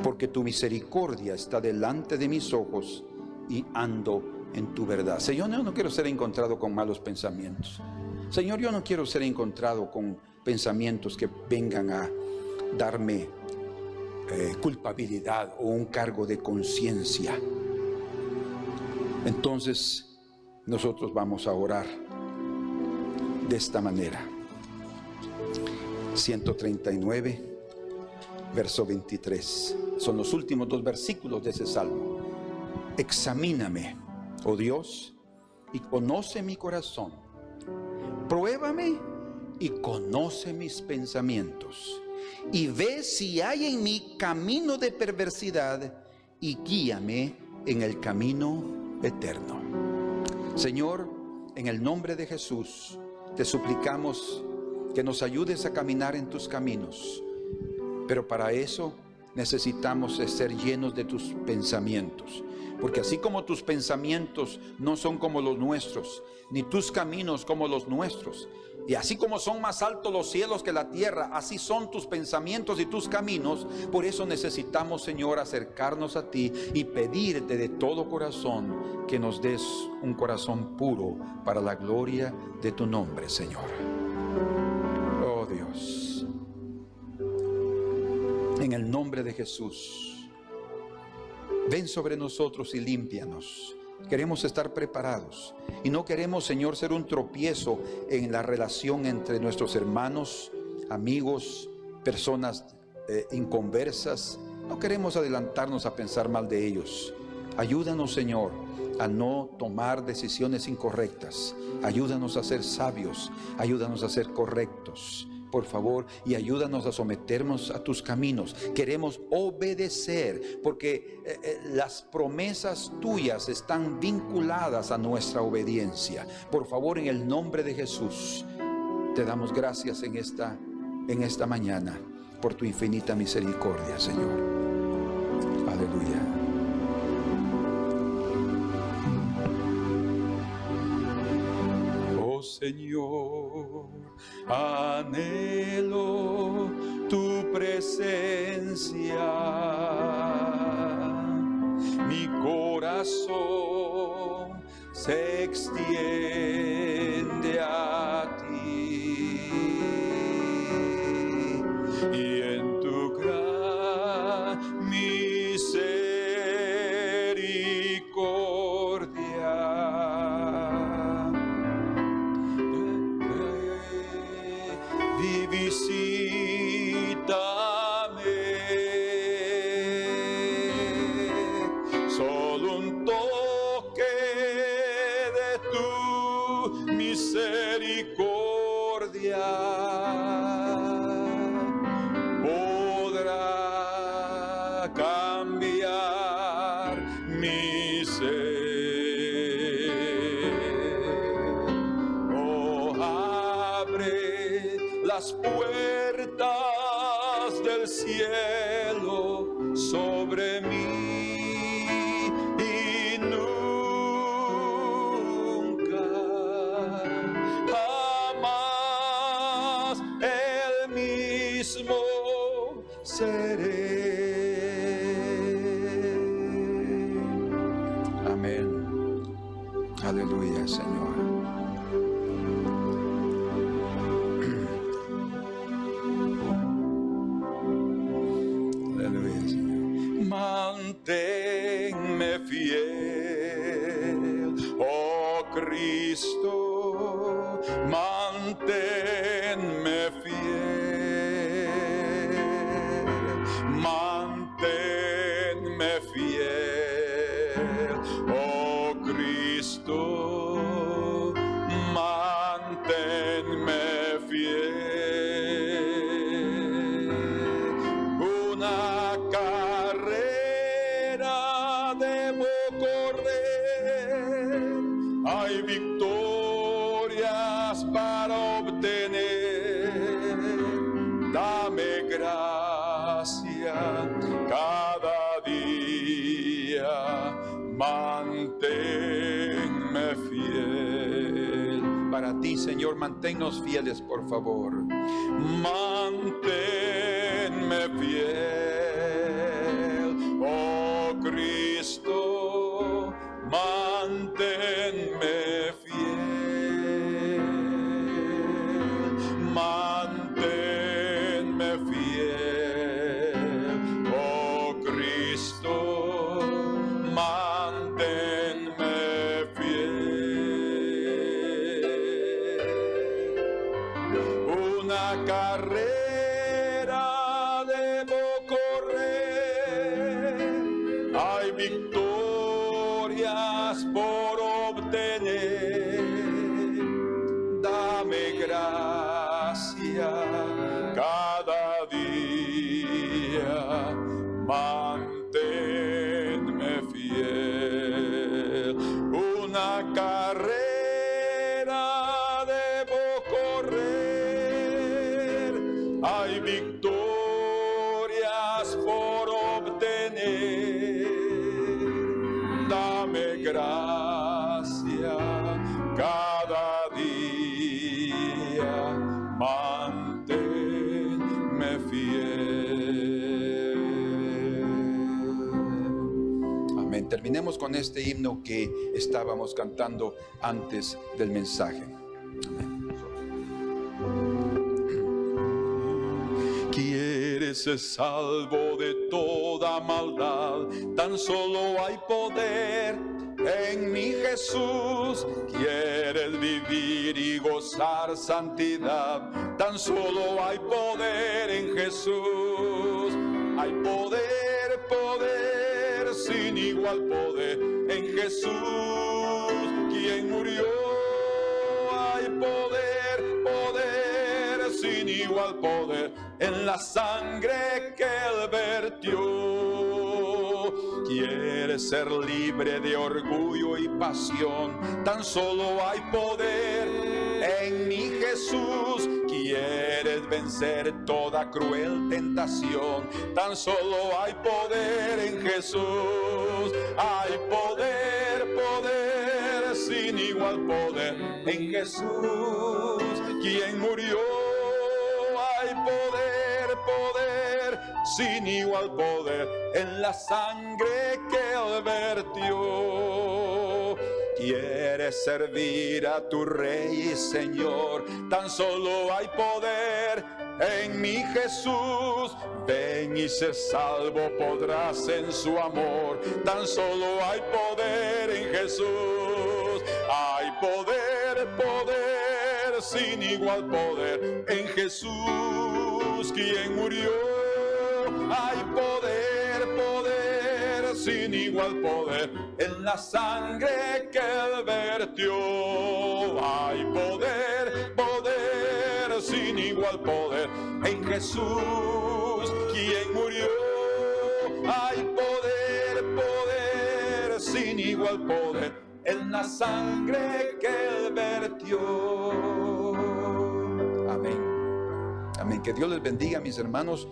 Porque tu misericordia está delante de mis ojos y ando en tu verdad. Señor, yo no quiero ser encontrado con malos pensamientos. Señor, yo no quiero ser encontrado con pensamientos que vengan a darme culpabilidad o un cargo de conciencia. Entonces, nosotros vamos a orar de esta manera. 139. Verso 23, son los últimos dos versículos de ese salmo. Examíname, oh Dios, y conoce mi corazón. Pruébame y conoce mis pensamientos. Y ve si hay en mí camino de perversidad y guíame en el camino eterno. Señor, en el nombre de Jesús, te suplicamos que nos ayudes a caminar en tus caminos. Pero para eso necesitamos ser llenos de tus pensamientos. Porque así como tus pensamientos no son como los nuestros, ni tus caminos como los nuestros, y así como son más altos los cielos que la tierra, así son tus pensamientos y tus caminos. Por eso necesitamos, Señor, acercarnos a ti y pedirte de todo corazón que nos des un corazón puro para la gloria de tu nombre, Señor. Dios. En el nombre de Jesús, ven sobre nosotros y límpianos. Queremos estar preparados y no queremos, Señor, ser un tropiezo en la relación entre nuestros hermanos, amigos, personas inconversas. No queremos adelantarnos a pensar mal de ellos. Ayúdanos, Señor, a no tomar decisiones incorrectas. Ayúdanos a ser sabios, ayúdanos a ser correctos, por favor, y ayúdanos a someternos a tus caminos. Queremos obedecer, porque las promesas tuyas están vinculadas a nuestra obediencia. Por favor, en el nombre de Jesús, te damos gracias en esta mañana por tu infinita misericordia, Señor. Aleluya. Oh Señor, anhelo tu presencia. Mi corazón se extiende a ti, y en tu gran misericordia visítame. Solo un toque de tu misericordia podrá cambiar mi ser. Oh, abre las puertas del cielo sobre mí y nunca jamás el mismo seré. Amén. Aleluya, Señor. Aleluya, Señor. Manténme fiel, oh Cristo, manténme fiel, manténme fiel, oh Cristo, manténme fiel. Una carrera debo correr, hay victorias para obtener. Dame gracia cada día, manténme fiel. Para ti, Señor, manténnos fieles, por favor. Manténme fiel, oh Cristo, manténme fiel, manténme fiel, oh Cristo, manténme fiel. Una carrera debo correr, hay victorias por obtener. Dame gracia cada día, manténme fiel. Una carrera debo correr, hay victorias por obtener. Dame gracia cada día, manténme fiel. Amén. Terminemos con este himno que estábamos cantando antes del mensaje. Amén. ser salvo de toda maldad. Tan solo hay poder en mi Jesús. Quieres vivir y gozar santidad. Tan solo hay poder en Jesús. Hay poder, poder, sin igual poder en Jesús, quien murió. Hay poder, poder, sin igual poder en la sangre que Él vertió. Quieres ser libre de orgullo y pasión. Tan solo hay poder en mi Jesús. Quieres vencer toda cruel tentación. Tan solo hay poder en Jesús. Hay poder, poder, sin igual poder en Jesús, quien murió. Hay poder, poder, sin igual poder en la sangre que Él vertió. Quieres servir a tu Rey y Señor. Tan solo hay poder en mi Jesús. Ven y ser salvo podrás en su amor. Tan solo hay poder en Jesús. Hay poder, poder, sin igual poder en Jesús, quien murió. Hay poder, poder, sin igual poder en la sangre que Él vertió. Hay poder, poder, sin igual poder en Jesús, quien murió. Hay poder, poder, sin igual poder en la sangre que Él vertió. Amén. Amén. Que Dios les bendiga, mis hermanos.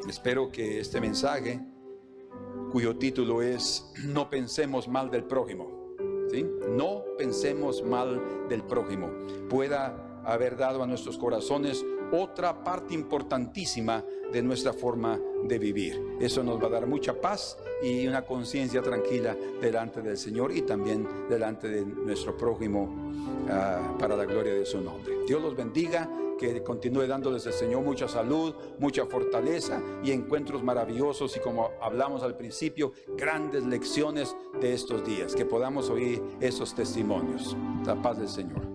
Espero que este mensaje, cuyo título es No pensemos mal del prójimo, ¿sí? No pensemos mal del prójimo, pueda haber dado a nuestros corazones otra parte importantísima de nuestra forma de vivir. Eso nos va a dar mucha paz y una conciencia tranquila delante del Señor y también delante de nuestro prójimo, para la gloria de su nombre. Dios los bendiga, que continúe dándoles el Señor mucha salud, mucha fortaleza y encuentros maravillosos, y como hablamos al principio, grandes lecciones de estos días, que podamos oír esos testimonios. La paz del Señor.